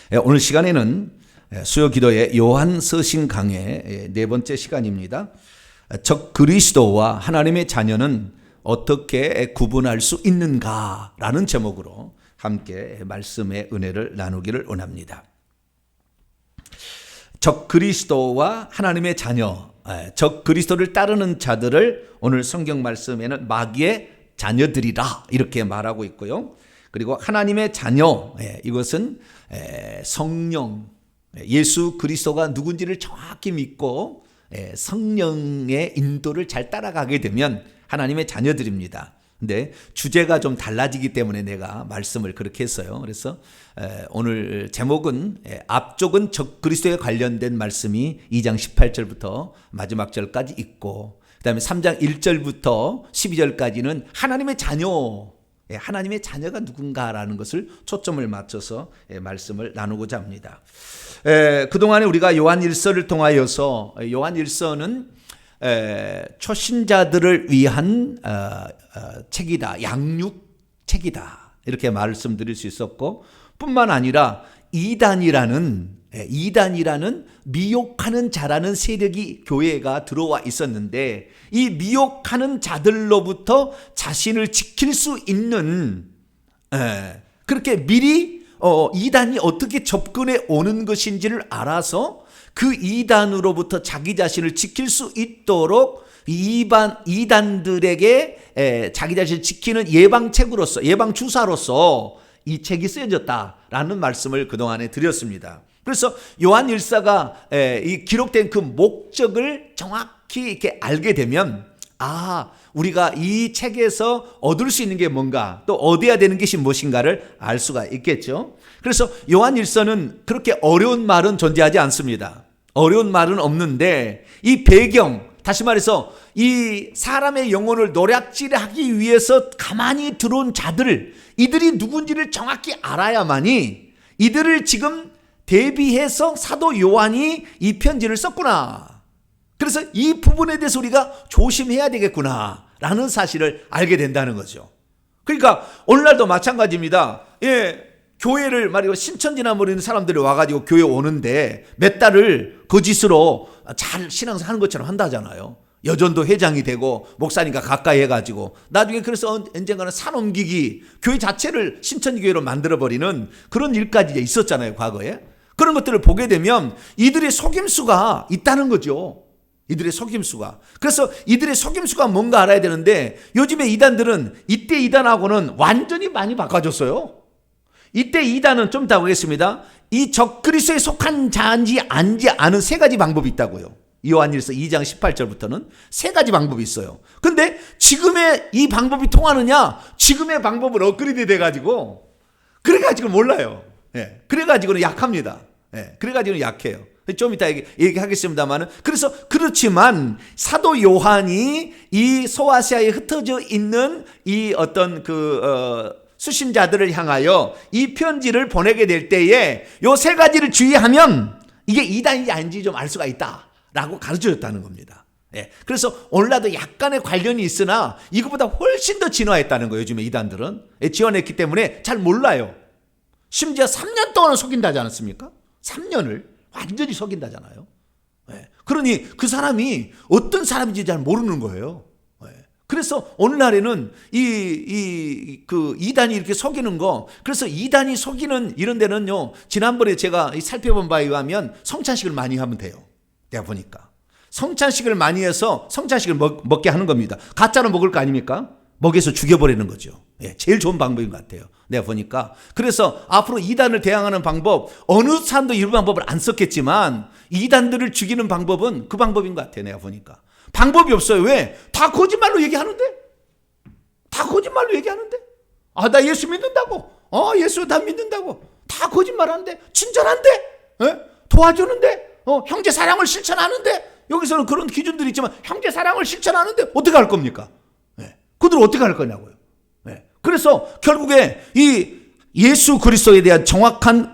오늘 시간에는 수요 기도의 요한 서신 강의 네 번째 시간입니다. 적 그리스도와 하나님의 자녀는 어떻게 구분할 수 있는가라는 제목으로 함께 말씀의 은혜를 나누기를 원합니다. 적 그리스도와 하나님의 자녀, 적 그리스도를 따르는 자들을 오늘 성경 말씀에는 마귀의 자녀들이라 이렇게 말하고 있고요. 그리고 하나님의 자녀, 이것은 성령, 예수 그리스도가 누군지를 정확히 믿고 성령의 인도를 잘 따라가게 되면 하나님의 자녀들입니다. 근데 주제가 좀 달라지기 때문에 내가 말씀을 그렇게 했어요. 그래서 오늘 제목은 앞쪽은 적 그리스도에 관련된 말씀이 2장 18절부터 마지막 절까지 있고, 그 다음에 3장 1절부터 12절까지는 하나님의 자녀, 하나님의 자녀가 누군가라는 것을 초점을 맞춰서 말씀을 나누고자 합니다. 그동안에 우리가 요한일서를 통하여서, 요한일서는 초신자들을 위한 책이다, 양육책이다, 이렇게 말씀드릴 수 있었고, 뿐만 아니라 이단이라는 미혹하는 자라는 세력이 교회가 들어와 있었는데, 이 미혹하는 자들로부터 자신을 지킬 수 있는, 그렇게 미리 이단이 어떻게 접근해 오는 것인지를 알아서 그 이단으로부터 자기 자신을 지킬 수 있도록 이단들에게 자기 자신을 지키는 예방책으로서, 예방주사로서 이 책이 쓰여졌다라는 말씀을 그동안에 드렸습니다. 그래서 요한일서가 이 기록된 그 목적을 정확히 이렇게 알게 되면, 우리가 이 책에서 얻을 수 있는 게 뭔가, 또 얻어야 되는 것이 무엇인가를 알 수가 있겠죠. 그래서 요한일서는 그렇게 어려운 말은 존재하지 않습니다. 어려운 말은 없는데, 이 배경, 다시 말해서 이 사람의 영혼을 노략질하기 위해서 가만히 들어온 자들, 이들이 누군지를 정확히 알아야만이 이들을 지금 대비해서 사도 요한이 이 편지를 썼구나, 그래서 이 부분에 대해서 우리가 조심해야 되겠구나 라는 사실을 알게 된다는 거죠. 그러니까 오늘날도 마찬가지입니다. 교회를 말이고 신천지나 모르는 사람들이 와가지고 교회 오는데 몇 달을 거짓으로 잘 신앙생활 하는 것처럼 한다잖아요. 여전도 회장이 되고 목사님과 가까이 해가지고 나중에 그래서 언젠가는 산 옮기기, 교회 자체를 신천지 교회로 만들어버리는 그런 일까지 있었잖아요, 과거에. 그런 것들을 보게 되면 이들의 속임수가 있다는 거죠. 이들의 속임수가. 그래서 이들의 속임수가 뭔가 알아야 되는데, 요즘에 이단들은 이때 이단하고는 완전히 많이 바꿔줬어요. 이때 이단은 좀 이따 보겠습니다. 이 적 그리스도에 속한 자인지 아닌지 아는 세 가지 방법이 있다고요. 요한일서 2장 18절부터는 세 가지 방법이 있어요. 근데 지금의 이 방법이 통하느냐? 지금의 방법을 업그레이드 돼가지고, 그래가지고 몰라요. 그래가지고는 약합니다. 그래가지고는 약해요. 좀 이따 얘기하겠습니다만은, 그래서 그렇지만 사도 요한이 이 소아시아에 흩어져 있는 이 어떤 수신자들을 향하여 이 편지를 보내게 될 때에 요 세 가지를 주의하면 이게 이단인지 아닌지 좀 알 수가 있다라고 가르쳐줬다는 겁니다. 그래서 오늘날도 약간의 관련이 있으나 이것보다 훨씬 더 진화했다는 거예요. 요즘에 이단들은 지원했기 때문에 잘 몰라요. 심지어 3년 동안 속인다지 않았습니까? 3년을 완전히 속인다잖아요. 그러니 그 사람이 어떤 사람인지 잘 모르는 거예요. 그래서 오늘날에는 이단이 이렇게 속이는 거, 그래서 이단이 속이는 이런 데는요, 지난번에 제가 살펴본 바에 의하면 성찬식을 많이 하면 돼요. 내가 보니까 성찬식을 많이 해서 성찬식을 먹게 하는 겁니다. 가짜로 먹을 거 아닙니까? 먹여서 죽여버리는 거죠. 제일 좋은 방법인 것 같아요, 내가 보니까. 그래서 앞으로 이단을 대항하는 방법, 어느 사람도 이 방법을 안 썼겠지만 이단들을 죽이는 방법은 그 방법인 것 같아요, 내가 보니까. 방법이 없어요. 왜? 다 거짓말로 얘기하는데? 다 거짓말로 얘기하는데? 나 예수 믿는다고. 예수 다 믿는다고. 다 거짓말하는데? 친절한데? 도와주는데? 형제 사랑을 실천하는데? 여기서는 그런 기준들이 있지만 형제 사랑을 실천하는데 어떻게 할 겁니까? 그들 어떻게 할 거냐고요. 그래서 결국에 이 예수 그리스도에 대한 정확한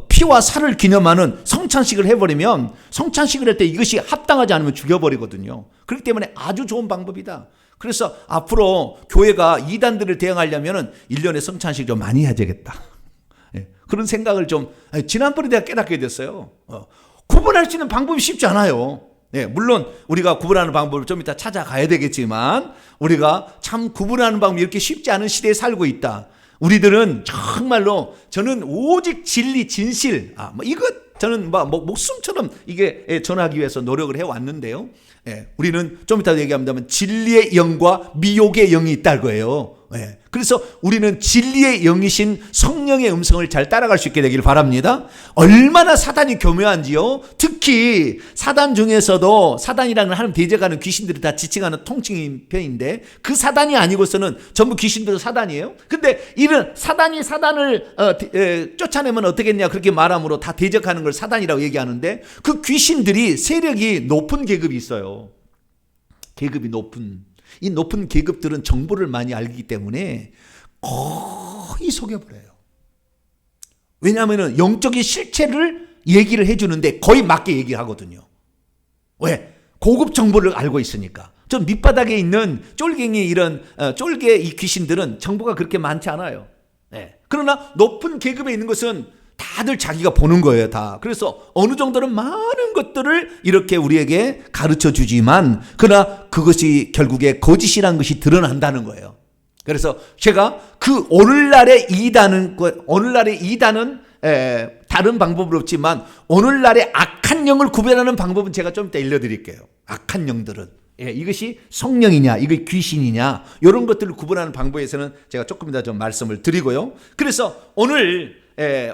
피와 살을 기념하는 성찬식을 해버리면, 성찬식을 할 때 이것이 합당하지 않으면 죽여버리거든요. 그렇기 때문에 아주 좋은 방법이다. 그래서 앞으로 교회가 이단들을 대응하려면 1년에 성찬식 좀 많이 해야 되겠다. 그런 생각을 좀 지난번에 내가 깨닫게 됐어요. 구분할 수 있는 방법이 쉽지 않아요. 네, 물론 우리가 구분하는 방법을 좀 이따 찾아가야 되겠지만 우리가 참 구분하는 방법이 이렇게 쉽지 않은 시대에 살고 있다. 우리들은 정말로 저는 오직 진리, 진실, 이것 저는 목숨처럼 이게 전하기 위해서 노력을 해왔는데요. 우리는 좀 이따 얘기합니다만 진리의 영과 미혹의 영이 있다는 거예요. 그래서 우리는 진리의 영이신 성령의 음성을 잘 따라갈 수 있게 되길 바랍니다. 얼마나 사단이 교묘한지요. 특히 사단 중에서도 사단이라는 하나님 대적하는 귀신들이 다 지칭하는 통칭편인데 그 사단이 아니고서는 전부 귀신들도 사단이에요. 근데 이런 사단이 사단을 쫓아내면 어떻겠냐 그렇게 말함으로 다 대적하는 걸 사단이라고 얘기하는데 그 귀신들이 세력이 높은 계급이 있어요. 계급이 높은. 이 높은 계급들은 정보를 많이 알기 때문에 거의 속여버려요. 왜냐하면 영적인 실체를 얘기를 해주는데 거의 맞게 얘기하거든요. 왜? 고급 정보를 알고 있으니까. 저 밑바닥에 있는 쫄갱이 이런 쫄개 이 귀신들은 정보가 그렇게 많지 않아요. 그러나 높은 계급에 있는 것은 다들 자기가 보는 거예요, 다. 그래서 어느 정도는 많은 것들을 이렇게 우리에게 가르쳐 주지만, 그러나 그것이 결국에 거짓이라는 것이 드러난다는 거예요. 그래서 제가 그 오늘날의 이단은 다른 방법은 없지만, 오늘날의 악한 영을 구별하는 방법은 제가 좀 이따 알려드릴게요. 악한 영들은. 이것이 성령이냐, 이것이 귀신이냐, 이런 것들을 구분하는 방법에서는 제가 조금 더 좀 말씀을 드리고요. 그래서 오늘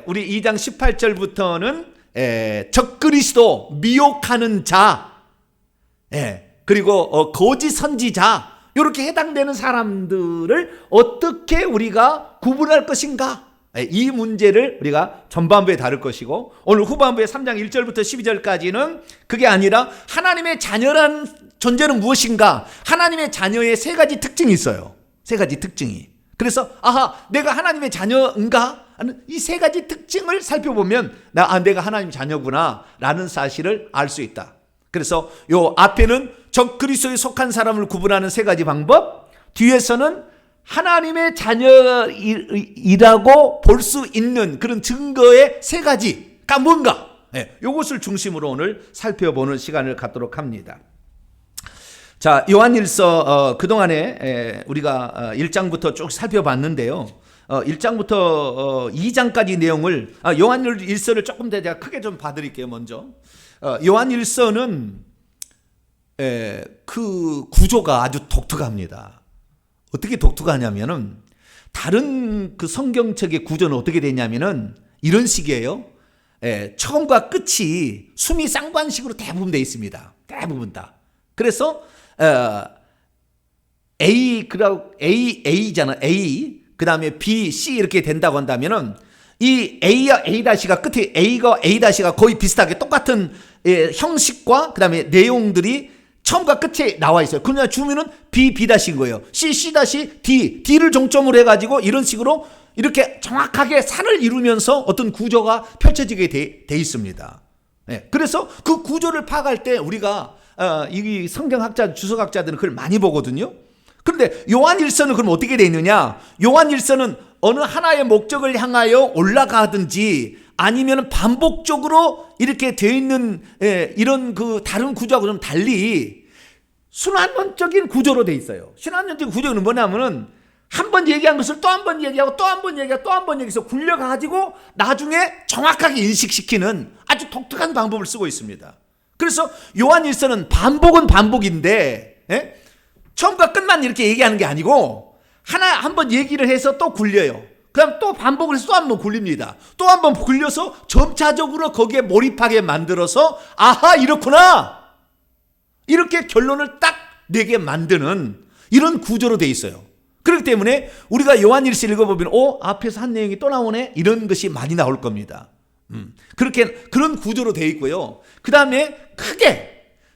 우리 2장 18절부터는 적그리스도, 미혹하는 자, 그리고 거짓 선지자, 이렇게 해당되는 사람들을 어떻게 우리가 구분할 것인가, 이 문제를 우리가 전반부에 다룰 것이고, 오늘 후반부에 3장 1절부터 12절까지는 그게 아니라 하나님의 자녀란 존재는 무엇인가, 하나님의 자녀의 세 가지 특징이 있어요. 세 가지 특징이. 그래서 내가 하나님의 자녀인가? 이 세 가지 특징을 살펴보면 내가 하나님 자녀구나 라는 사실을 알 수 있다. 그래서 요 앞에는 적그리스도에 속한 사람을 구분하는 세 가지 방법, 뒤에서는 하나님의 자녀이라고 볼 수 있는 그런 증거의 세 가지가 뭔가, 이것을 중심으로 오늘 살펴보는 시간을 갖도록 합니다. 자, 요한일서 그동안에 우리가 1장부터 쭉 살펴봤는데요. 1장부터 2장까지 내용을 요한일서를 조금 더 제가 크게 좀 봐드릴게요. 먼저 요한일서는 그 구조가 아주 독특합니다. 어떻게 독특하냐면은 다른 그 성경책의 구조는 어떻게 되냐면은 이런 식이에요. 처음과 끝이 수미 쌍관식으로 대부분 되어 있습니다. 대부분 다. 그래서 A잖아. A, 그 다음에 B, C 이렇게 된다고 한다면은 이 A와 A-가 끝에 A가 A-가 거의 비슷하게 똑같은 형식과 그 다음에 내용들이 처음과 끝에 나와 있어요. 그냥 주면은 B, B-인 거예요. C, C-D, D를 종점으로 해가지고 이런 식으로 이렇게 정확하게 산을 이루면서 어떤 구조가 펼쳐지게 돼 있습니다. 그래서 그 구조를 파악할 때 우리가 이 성경학자, 주석학자들은 그걸 많이 보거든요. 그런데 요한일서는 그럼 어떻게 되어 있느냐? 요한일서는 어느 하나의 목적을 향하여 올라가든지 아니면 반복적으로 이렇게 되어 있는 이런 그 다른 구조하고 좀 달리 순환론적인 구조로 되어 있어요. 순환론적인 구조는 뭐냐면은 한 번 얘기한 것을 또 한 번 얘기하고 또 한 번 얘기하고 또 한 번 얘기해서 굴려가지고 나중에 정확하게 인식시키는 아주 독특한 방법을 쓰고 있습니다. 그래서 요한일서는 반복은 반복인데 처음과 끝만 이렇게 얘기하는 게 아니고 한 번 얘기를 해서 또 굴려요. 그럼 또 반복을 해서 또 한 번 굴립니다. 또 한 번 굴려서 점차적으로 거기에 몰입하게 만들어서 이렇구나, 이렇게 결론을 딱 내게 만드는 이런 구조로 돼 있어요. 그렇기 때문에 우리가 요한일서 읽어보면 앞에서 한 내용이 또 나오네, 이런 것이 많이 나올 겁니다. 그런 구조로 되어 있고요. 그 다음에 크게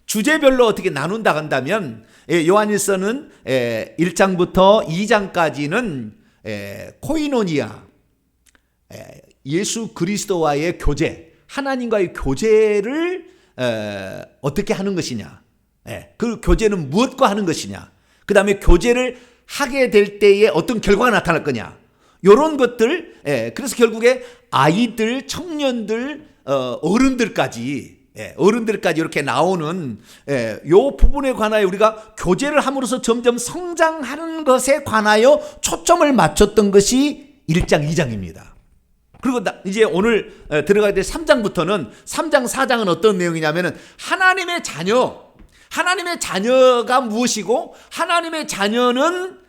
주제별로 어떻게 나눈다 한다면 요한일서는 1장부터 2장까지는 코이노니아, 예수 그리스도와의 교제, 하나님과의 교제를 어떻게 하는 것이냐, 그 교제는 무엇과 하는 것이냐, 그 다음에 교제를 하게 될 때에 어떤 결과가 나타날 거냐, 요런 것들, 그래서 결국에 아이들, 청년들, 어른들까지 이렇게 나오는 요 부분에 관하여 우리가 교제를 함으로써 점점 성장하는 것에 관하여 초점을 맞췄던 것이 1장, 2장입니다. 그리고 이제 오늘 들어가야 될 3장부터는 3장, 4장은 어떤 내용이냐면은 하나님의 자녀가 무엇이고 하나님의 자녀는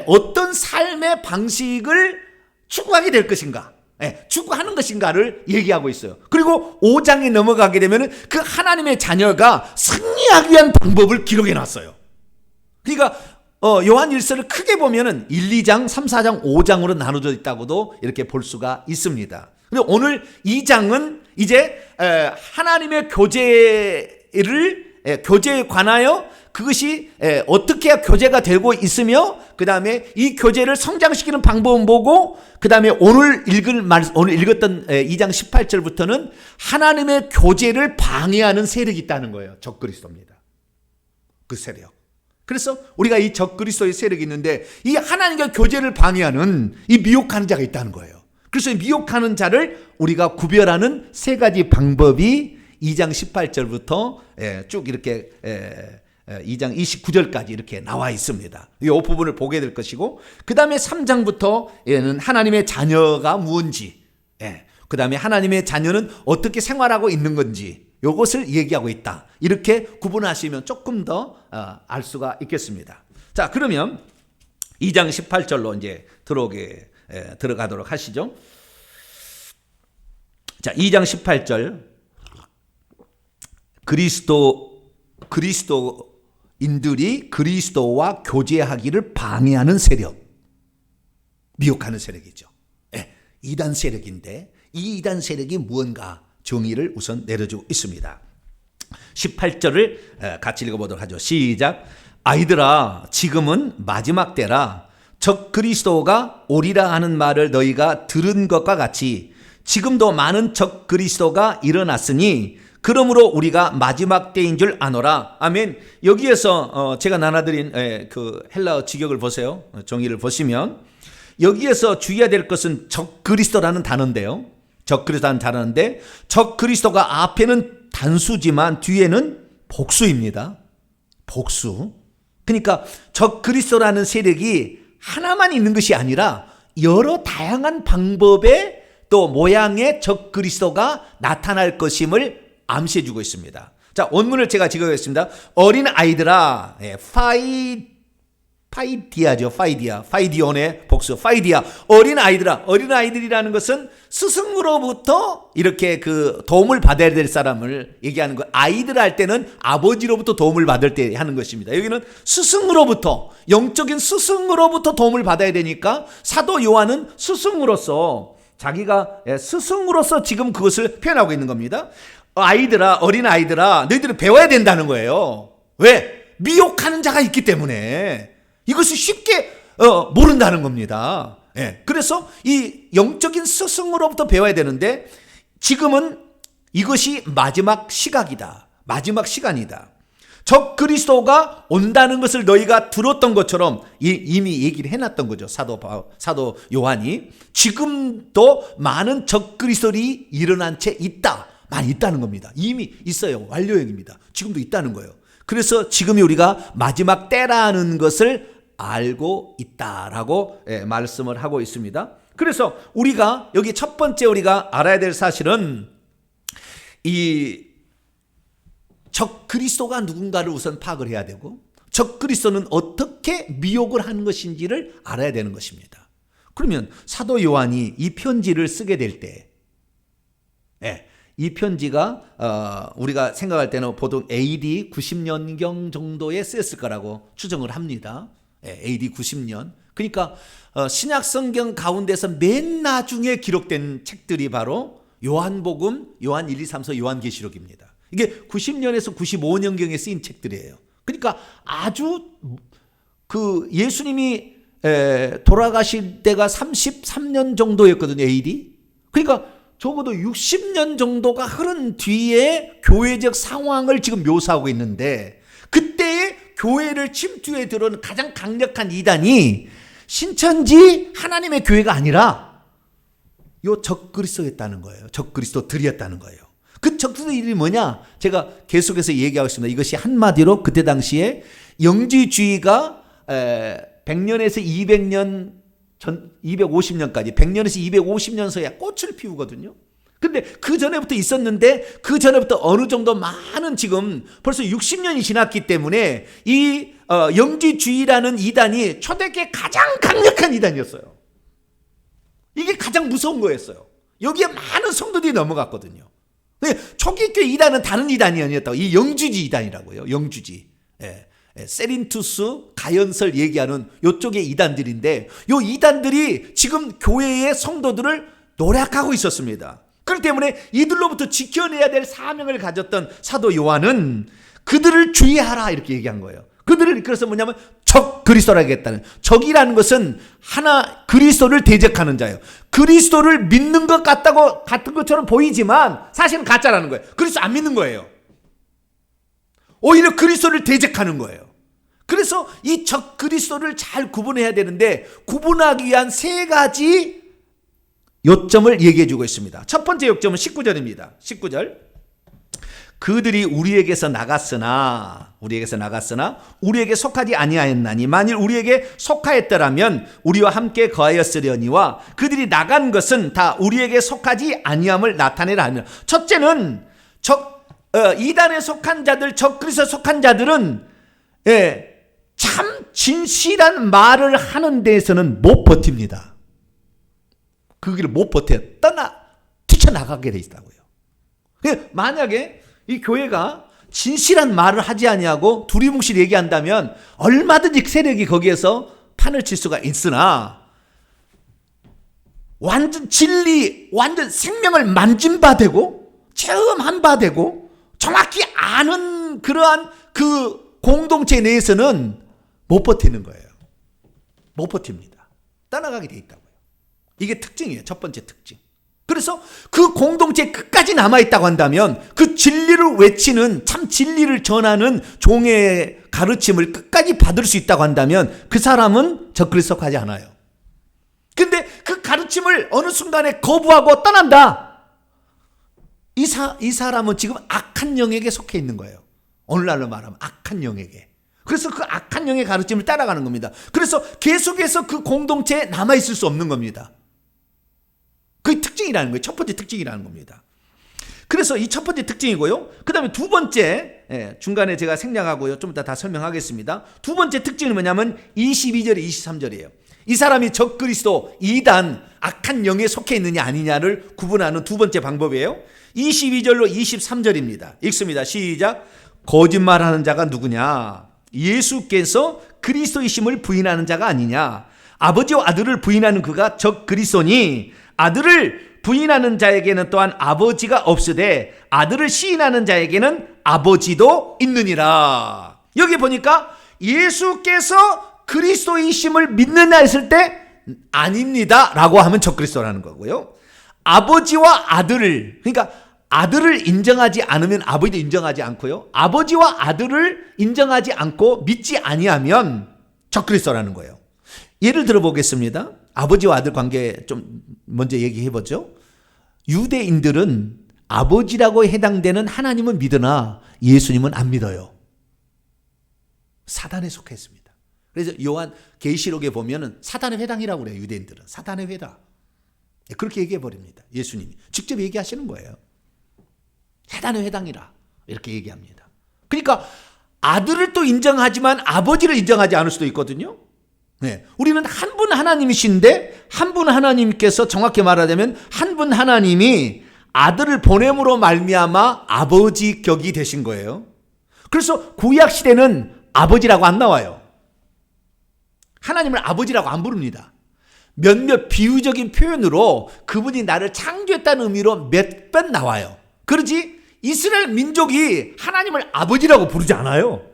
어떤 삶의 방식을 추구하게 될 것인가, 추구하는 것인가를 얘기하고 있어요. 그리고 5장에 넘어가게 되면 그 하나님의 자녀가 승리하기 위한 방법을 기록해 놨어요. 그러니까 요한 1서를 크게 보면은 1, 2장, 3, 4장, 5장으로 나눠져 있다고도 이렇게 볼 수가 있습니다. 그리고 오늘 2장은 이제 하나님의 교제에 관하여 그것이 어떻게 해야 교제가 되고 있으며 그 다음에 이 교제를 성장시키는 방법은 보고 그 다음에 오늘 읽었던 2장 18절부터는 하나님의 교제를 방해하는 세력이 있다는 거예요. 적그리스도입니다. 그 세력. 그래서 우리가 이 적그리스도의 세력이 있는데 이 하나님과 교제를 방해하는 이 미혹하는 자가 있다는 거예요. 그래서 이 미혹하는 자를 우리가 구별하는 세 가지 방법이 2장 18절부터 쭉 이렇게 2장 29절까지 이렇게 나와 있습니다. 이 부분을 보게 될 것이고 그 다음에 3장부터는 하나님의 자녀가 무엇인지, 그 다음에 하나님의 자녀는 어떻게 생활하고 있는 건지 이것을 얘기하고 있다. 이렇게 구분하시면 조금 더 알 수가 있겠습니다. 자, 그러면 2장 18절로 이제 들어가도록 하시죠. 자, 2장 18절. 그리스도인들이 그리스도와 교제하기를 방해하는 세력, 미혹하는 세력이죠. 이단 세력인데 이 이단 세력이 무언가 정의를 우선 내려주고 있습니다. 18절을 같이 읽어보도록 하죠. 시작. 아이들아, 지금은 마지막 때라. 적 그리스도가 오리라 하는 말을 너희가 들은 것과 같이 지금도 많은 적 그리스도가 일어났으니 그러므로 우리가 마지막 때인 줄 아노라. 아멘. 여기에서 제가 나눠드린 그 헬라어 직역을 보세요. 정의를 보시면 여기에서 주의해야 될 것은 적 그리스도라는 단어인데요. 적 그리스도라는 단어인데 적 그리스도가 앞에는 단수지만 뒤에는 복수입니다. 복수. 그러니까 적 그리스도라는 세력이 하나만 있는 것이 아니라 여러 다양한 방법의 또 모양의 적 그리스도가 나타날 것임을 암시해주고 있습니다. 자, 원문을 제가 찍어보겠습니다. 어린 아이들아, 파이디아죠. 파이디온의 복수. 파이디아. 어린 아이들아. 어린 아이들이라는 것은 스승으로부터 이렇게 그 도움을 받아야 될 사람을 얘기하는 거. 아이들 할 때는 아버지로부터 도움을 받을 때 하는 것입니다. 여기는 스승으로부터, 영적인 스승으로부터 도움을 받아야 되니까 사도 요한은 스승으로서 자기가 스승으로서 지금 그것을 표현하고 있는 겁니다. 아이들아, 어린 아이들아, 너희들은 배워야 된다는 거예요. 왜? 미혹하는 자가 있기 때문에 이것을 쉽게 모른다는 겁니다. 그래서 이 영적인 스승으로부터 배워야 되는데 지금은 이것이 마지막 시각이다. 마지막 시간이다. 적 그리스도가 온다는 것을 너희가 들었던 것처럼 이미 얘기를 해놨던 거죠. 사도 요한이. 지금도 많은 적 그리스도들이 일어난 채 있다. 많이 있다는 겁니다. 이미 있어요. 완료형입니다. 지금도 있다는 거예요. 그래서 지금이 우리가 마지막 때라는 것을 알고 있다라고 말씀을 하고 있습니다. 그래서 우리가 여기 첫 번째 우리가 알아야 될 사실은 이 적 그리스도가 누군가를 우선 파악을 해야 되고 적 그리스도는 어떻게 미혹을 하는 것인지를 알아야 되는 것입니다. 그러면 사도 요한이 이 편지를 쓰게 될 때 이 편지가 우리가 생각할 때는 보통 AD 90년경 정도에 쓰였을 거라고 추정을 합니다. AD 90년. 그러니까 신약 성경 가운데서 맨 나중에 기록된 책들이 바로 요한복음, 요한 1, 2, 3서 요한계시록입니다. 이게 90년에서 95년경에 쓰인 책들이에요. 그러니까 아주 그 예수님이 돌아가실 때가 33년 정도였거든요. AD. 그러니까 적어도 60년 정도가 흐른 뒤에 교회적 상황을 지금 묘사하고 있는데 그때의 교회를 침투해 들어온 가장 강력한 이단이 신천지 하나님의 교회가 아니라 요 적그리스도였다는 거예요. 적그리스도들이었다는 거예요. 그 적그리스도들이 뭐냐? 제가 계속해서 얘기하겠습니다. 이것이 한마디로 그때 당시에 영지주의가 100년에서 200년 전 250년까지 100년에서 250년 사이에 꽃을 피우거든요. 근데 그 전에부터 있었는데 그 전에부터 어느 정도 많은 지금 벌써 60년이 지났기 때문에 이 영지주의라는 이단이 초대교회 가장 강력한 이단이었어요. 이게 가장 무서운 거였어요. 여기에 많은 성도들이 넘어갔거든요. 초기 교회 이단은 다른 이단이 아니었다고. 이 영주지 이단이라고요. 영주지. 세린투스, 가연설 얘기하는 요쪽의 이단들인데 요 이단들이 지금 교회의 성도들을 노략하고 있었습니다. 그렇기 때문에 이들로부터 지켜내야 될 사명을 가졌던 사도 요한은 그들을 주의하라 이렇게 얘기한 거예요. 그들을 그래서 뭐냐면 적 그리스도라고 했다는, 적이라는 것은 하나 그리스도를 대적하는 자예요. 그리스도를 믿는 것 같은 것처럼 보이지만 사실은 가짜라는 거예요. 그리스도 안 믿는 거예요. 오히려 그리스도를 대적하는 거예요. 그래서 이 적 그리스도를 잘 구분해야 되는데 구분하기 위한 세 가지 요점을 얘기해 주고 있습니다. 첫 번째 요점은 19절입니다. 19절. 그들이 우리에게서 나갔으나 우리에게 속하지 아니하였나니 만일 우리에게 속하였더라면 우리와 함께 거하였으려니와 그들이 나간 것은 다 우리에게 속하지 아니함을 나타내라 하며, 첫째는 이단에 속한 자들, 적그리스도에 속한 자들은 참 진실한 말을 하는 데에서는 못 버팁니다. 그 길을 못 버텨요. 뛰쳐나가게 돼 있다고요. 만약에 이 교회가 진실한 말을 하지 아니하고 두리뭉실 얘기한다면 얼마든지 세력이 거기에서 판을 칠 수가 있으나, 완전 진리, 완전 생명을 만진 바 되고 체험한 바 되고 정확히 아는 그러한 그 공동체 내에서는 못 버티는 거예요. 못 버팁니다. 떠나가게 돼 있다고요. 이게 특징이에요. 첫 번째 특징. 그래서 그 공동체에 끝까지 남아있다고 한다면 그 진리를 외치는, 참 진리를 전하는 종의 가르침을 끝까지 받을 수 있다고 한다면 그 사람은 적그리스도에 가지 않아요. 근데 그 가르침을 어느 순간에 거부하고 떠난다. 이 사람은 지금 악한 영에게 속해 있는 거예요. 오늘날로 말하면 악한 영에게. 그래서 그 악한 영의 가르침을 따라가는 겁니다. 그래서 계속해서 그 공동체에 남아있을 수 없는 겁니다. 그게 특징이라는 거예요. 첫 번째 특징이라는 겁니다. 그래서 이 첫 번째 특징이고요. 그 다음에 두 번째, 중간에 제가 생략하고요. 좀 이따 다 설명하겠습니다. 두 번째 특징은 뭐냐면 22절, 23절이에요. 이 사람이 적그리스도, 이단, 악한 영에 속해 있느냐 아니냐를 구분하는 두 번째 방법이에요. 22절로 23절입니다. 읽습니다. 시작. 거짓말하는 자가 누구냐? 예수께서 그리스도이심을 부인하는 자가 아니냐? 아버지와 아들을 부인하는 그가 적그리스도니 아들을 부인하는 자에게는 또한 아버지가 없으되 아들을 시인하는 자에게는 아버지도 있느니라. 여기 보니까 예수께서 그리스도이심을 믿느냐 했을 때 아닙니다 라고 하면 적그리스도라는 거고요. 아버지와 아들을, 그러니까 아들을 인정하지 않으면 아버지도 인정하지 않고요. 아버지와 아들을 인정하지 않고 믿지 아니하면 적그리스도라는 거예요. 예를 들어 보겠습니다. 아버지와 아들 관계 좀 먼저 얘기해 보죠. 유대인들은 아버지라고 해당되는 하나님은 믿으나 예수님은 안 믿어요. 사단에 속했습니다. 그래서 요한 계시록에 보면은 사단의 회당이라고 그래요. 유대인들은 사단의 회당. 그렇게 얘기해 버립니다. 예수님이 직접 얘기하시는 거예요. 사단의 회당이라 이렇게 얘기합니다. 그러니까 아들을 또 인정하지만 아버지를 인정하지 않을 수도 있거든요. 네, 우리는 한 분 하나님이신데 한 분 하나님께서 정확히 말하자면 한 분 하나님이 아들을 보냄으로 말미암아 아버지 격이 되신 거예요. 그래서 구약 시대는 아버지라고 안 나와요. 하나님을 아버지라고 안 부릅니다. 몇몇 비유적인 표현으로 그분이 나를 창조했다는 의미로 몇 번 나와요. 그러지 이스라엘 민족이 하나님을 아버지라고 부르지 않아요.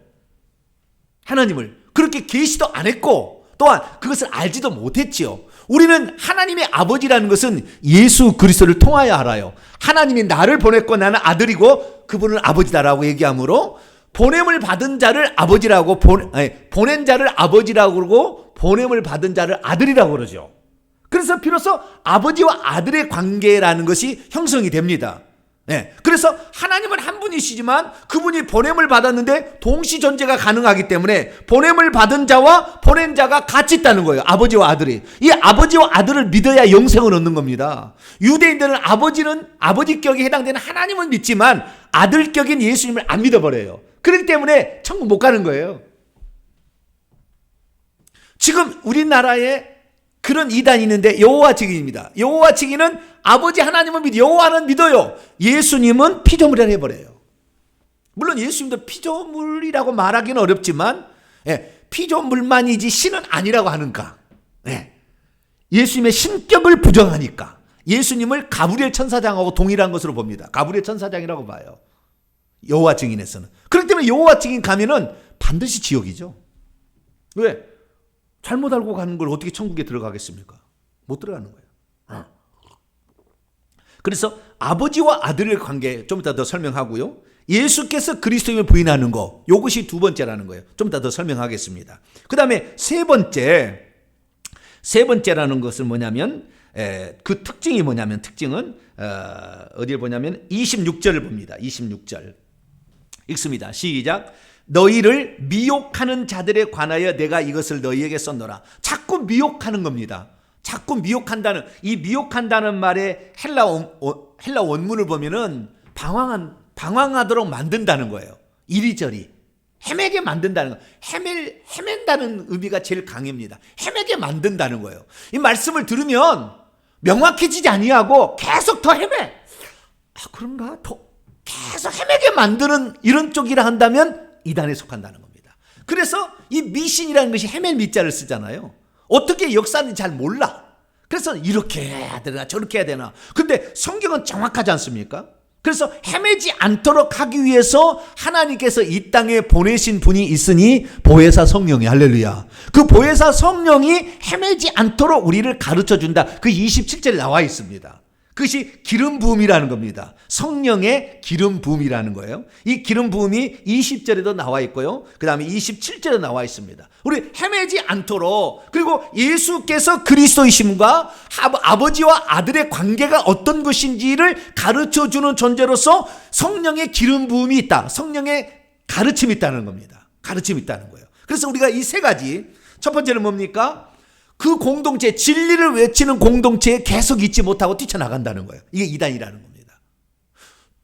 하나님을 그렇게 계시도 안 했고 또한 그것을 알지도 못했지요. 우리는 하나님의 아버지라는 것은 예수 그리스도를 통하여 알아요. 하나님이 나를 보냈고 나는 아들이고 그분은 아버지다라고 얘기하므로 보냄을 받은 자를 아버지라고 보낸 자를 아버지라고 그러고 보냄을 받은 자를 아들이라고 그러죠. 그래서 비로소 아버지와 아들의 관계라는 것이 형성이 됩니다. 그래서 하나님은 한 분이시지만 그분이 보냄을 받았는데 동시 존재가 가능하기 때문에 보냄을 받은 자와 보낸 자가 같이 있다는 거예요. 아버지와 아들이. 이 아버지와 아들을 믿어야 영생을 얻는 겁니다. 유대인들은 아버지격에 해당되는 하나님은 믿지만 아들격인 예수님을 안 믿어버려요. 그렇기 때문에 천국 못 가는 거예요. 지금 우리나라에 그런 이단이 있는데 여호와 증인입니다. 여호와 증인은 아버지 하나님은 여호와는 믿어요. 예수님은 피조물이라 해버려요. 물론 예수님도 피조물이라고 말하기는 어렵지만 피조물만이지 신은 아니라고 하는가. 예수님의 신격을 부정하니까 예수님을 가브리엘 천사장하고 동일한 것으로 봅니다. 가브리엘 천사장이라고 봐요. 여호와 증인에서는. 그렇기 때문에 여호와 증인 가면은 반드시 지옥이죠. 왜? 잘못 알고 가는 걸 어떻게 천국에 들어가겠습니까? 못 들어가는 거예요. 그래서 아버지와 아들의 관계 좀 이따 더 설명하고요. 예수께서 그리스도임을 부인하는 거, 이것이 두 번째라는 거예요. 좀 이따 더 설명하겠습니다. 그 다음에 세 번째라는 것은 뭐냐면 그 특징이 뭐냐면 특징은 어디를 보냐면 26절을 봅니다. 26절 읽습니다. 시작. 너희를 미혹하는 자들에 관하여 내가 이것을 너희에게 썼노라. 자꾸 미혹하는 겁니다. 자꾸 미혹한다는, 이 미혹한다는 말의 헬라 원문을 보면은 방황하도록 만든다는 거예요. 이리저리 헤매게 만든다는 거. 헤맨다는 의미가 제일 강합니다. 헤매게 만든다는 거예요. 이 말씀을 들으면 명확해지지 아니하고 계속 더 헤매. 그런가? 더 계속 헤매게 만드는 이런 쪽이라 한다면 이단에 속한다는 겁니다. 그래서 이 미신이라는 것이 헤맬 미자를 쓰잖아요. 어떻게 역사는 잘 몰라. 그래서 이렇게 해야 되나 저렇게 해야 되나. 근데 성경은 정확하지 않습니까? 그래서 헤매지 않도록 하기 위해서 하나님께서 이 땅에 보내신 분이 있으니 보혜사 성령이, 할렐루야. 그 보혜사 성령이 헤매지 않도록 우리를 가르쳐준다. 그 27절에 나와 있습니다. 그것이 기름 부음이라는 겁니다. 성령의 기름 부음이라는 거예요. 이 기름 부음이 20절에도 나와 있고요. 그 다음에 27절에 나와 있습니다. 우리 헤매지 않도록, 그리고 예수께서 그리스도이심과 아버지와 아들의 관계가 어떤 것인지를 가르쳐주는 존재로서 성령의 기름 부음이 있다. 성령의 가르침이 있다는 겁니다. 가르침이 있다는 거예요. 그래서 우리가 이 세 가지, 첫 번째는 뭡니까? 그 공동체, 진리를 외치는 공동체에 계속 있지 못하고 뛰쳐나간다는 거예요. 이게 이단이라는 겁니다.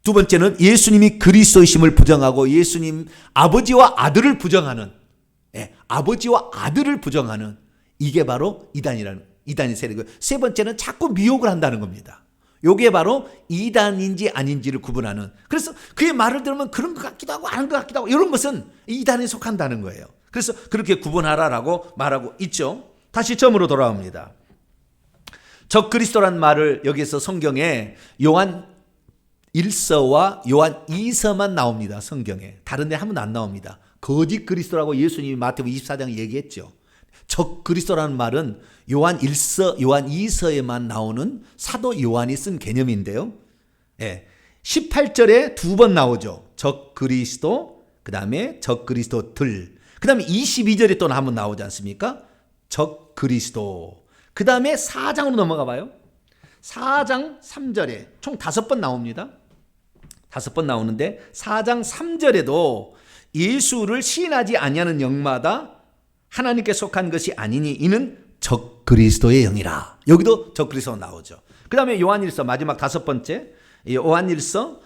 두 번째는 예수님이 그리스도이심을 부정하고 예수님 아버지와 아들을 부정하는, 아버지와 아들을 부정하는, 이게 바로 이단의 세력이고요. 세 번째는 자꾸 미혹을 한다는 겁니다. 이게 바로 이단인지 아닌지를 구분하는. 그래서 그의 말을 들으면 그런 것 같기도 하고 아닌 것 같기도 하고, 이런 것은 이단에 속한다는 거예요. 그래서 그렇게 구분하라라고 말하고 있죠. 다시 처음으로 돌아옵니다. 적그리스도란 말을 여기서 성경에 요한 1서와 요한 2서만 나옵니다. 성경에. 다른 데 한 번도 안 나옵니다. 거짓 그리스도라고 예수님이 마태복음 24장에 얘기했죠. 적그리스도라는 말은 요한 1서, 요한 2서에만 나오는 사도 요한이 쓴 개념인데요. 18절에 두 번 나오죠. 적그리스도, 그 다음에 적그리스도들. 그 다음에 22절에 또 한 번 나오지 않습니까? 적그리스도. 그 다음에 4장으로 넘어가 봐요. 4장 3절에 총 5번 나옵니다. 5번 나오는데 4장 3절에도 예수를 시인하지 아니하는 영마다 하나님께 속한 것이 아니니 이는 적그리스도의 영이라. 여기도 적그리스도 나오죠. 그 다음에 요한일서 마지막 5번째, 요한일서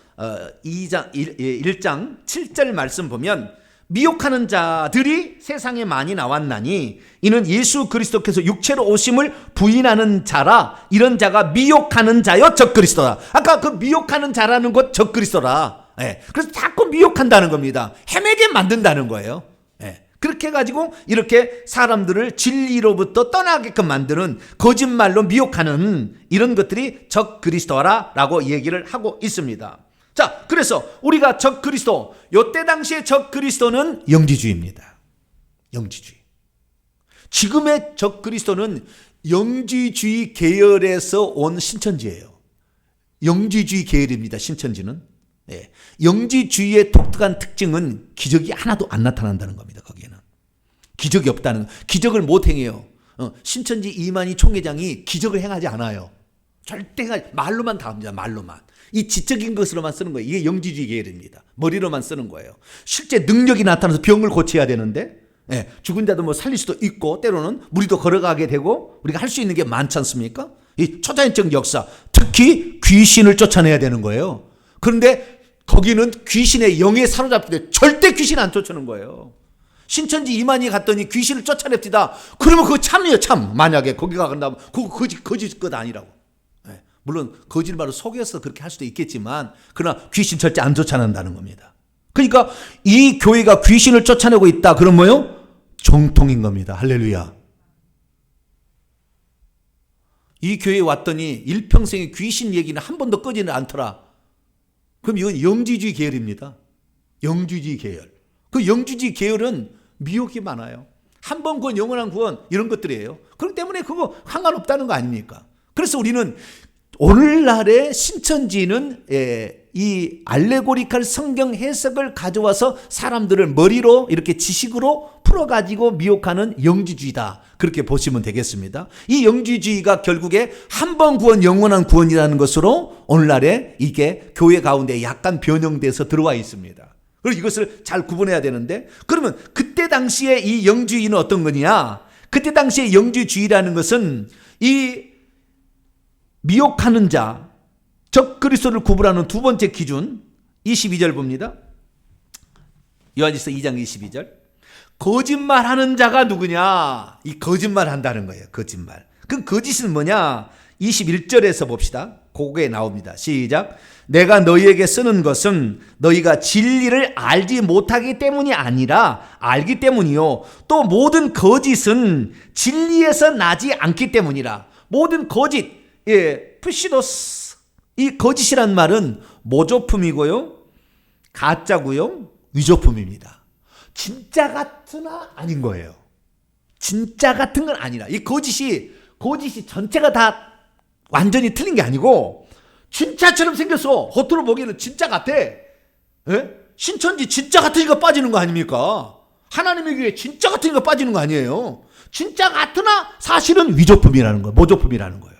1장 7절 말씀 보면 미혹하는 자들이 세상에 많이 나왔나니 이는 예수 그리스도께서 육체로 오심을 부인하는 자라. 이런 자가 미혹하는 자여 적그리스도라. 아까 그 미혹하는 자라는 것 적그리스도라. 그래서 자꾸 미혹한다는 겁니다. 헤매게 만든다는 거예요. 그렇게 해가지고 이렇게 사람들을 진리로부터 떠나게끔 만드는, 거짓말로 미혹하는 이런 것들이 적그리스도라라고 얘기를 하고 있습니다. 자, 그래서 우리가 적그리스도, 요때 당시에 적그리스도는 영지주의입니다. 영지주의. 지금의 적그리스도는 영지주의 계열에서 온 신천지예요. 영지주의 계열입니다. 신천지는. 영지주의의 독특한 특징은 기적이 하나도 안 나타난다는 겁니다. 거기에는 기적이 없다는 거. 기적을 못 행해요. 신천지 이만희 총회장이 기적을 행하지 않아요. 절대 행하지, 말로만 다 합니다. 말로만. 이 지적인 것으로만 쓰는 거예요. 이게 영지주의 계열입니다. 머리로만 쓰는 거예요. 실제 능력이 나타나서 병을 고쳐야 되는데, 죽은 자도 뭐 살릴 수도 있고, 때로는 우리도 걸어가게 되고, 우리가 할 수 있는 게 많지 않습니까? 이 초자연적 역사, 특히 귀신을 쫓아내야 되는 거예요. 그런데 거기는 귀신의 영에 사로잡히되 절대 귀신 안 쫓아내는 거예요. 신천지 이만희 갔더니 귀신을 쫓아냅시다. 그러면 그거 참이에요, 참. 만약에 거기가 간다면 그거 거짓 것 아니라고. 물론 거짓말로 속여서 그렇게 할 수도 있겠지만, 그러나 귀신 절대 안 쫓아낸다는 겁니다. 그러니까 이 교회가 귀신을 쫓아내고 있다. 그럼 뭐요? 정통인 겁니다. 할렐루야. 이 교회에 왔더니 일평생에 귀신 얘기는 한 번도 꺼지는 않더라. 그럼 이건 영지주의 계열입니다. 영지주의 계열. 그 영지주의 계열은 미혹이 많아요. 한 번 구원, 영원한 구원, 이런 것들이에요. 그렇기 때문에 그거 상관없다는 거 아닙니까? 그래서 우리는 오늘날의 신천지는 이 알레고리칼 성경 해석을 가져와서 사람들을 머리로 이렇게 지식으로 풀어가지고 미혹하는 영지주의다. 그렇게 보시면 되겠습니다. 이 영지주의가 결국에 한 번 구원, 영원한 구원이라는 것으로 오늘날에 이게 교회 가운데 약간 변형돼서 들어와 있습니다. 그리고 이것을 잘 구분해야 되는데, 그러면 그때 당시에 이 영주의는 어떤 거냐? 그때 당시에 영주주의라는 것은 이 미혹하는 자, 적 그리스도를 구분하는 두 번째 기준, 22절 봅니다. 요한일서 2장 22절. 거짓말하는 자가 누구냐? 이 거짓말 한다는 거예요. 거짓말. 그럼 거짓은 뭐냐? 21절에서 봅시다. 그게 나옵니다. 시작. 내가 너희에게 쓰는 것은 너희가 진리를 알지 못하기 때문이 아니라 알기 때문이요. 또 모든 거짓은 진리에서 나지 않기 때문이라. 모든 거짓, 푸시도스. 이 거짓이란 말은 모조품이고요, 가짜고요, 위조품입니다. 진짜 같으나 아닌 거예요. 진짜 같은 건 아니라. 이 거짓이 전체가 다 완전히 틀린 게 아니고 진짜처럼 생겼어. 겉으로 보기에는 진짜 같아. 신천지 진짜 같으니까 빠지는 거 아닙니까? 하나님의 교회 진짜 같으니까 빠지는 거 아니에요. 진짜 같으나 사실은 위조품이라는 거예요. 모조품이라는 거예요.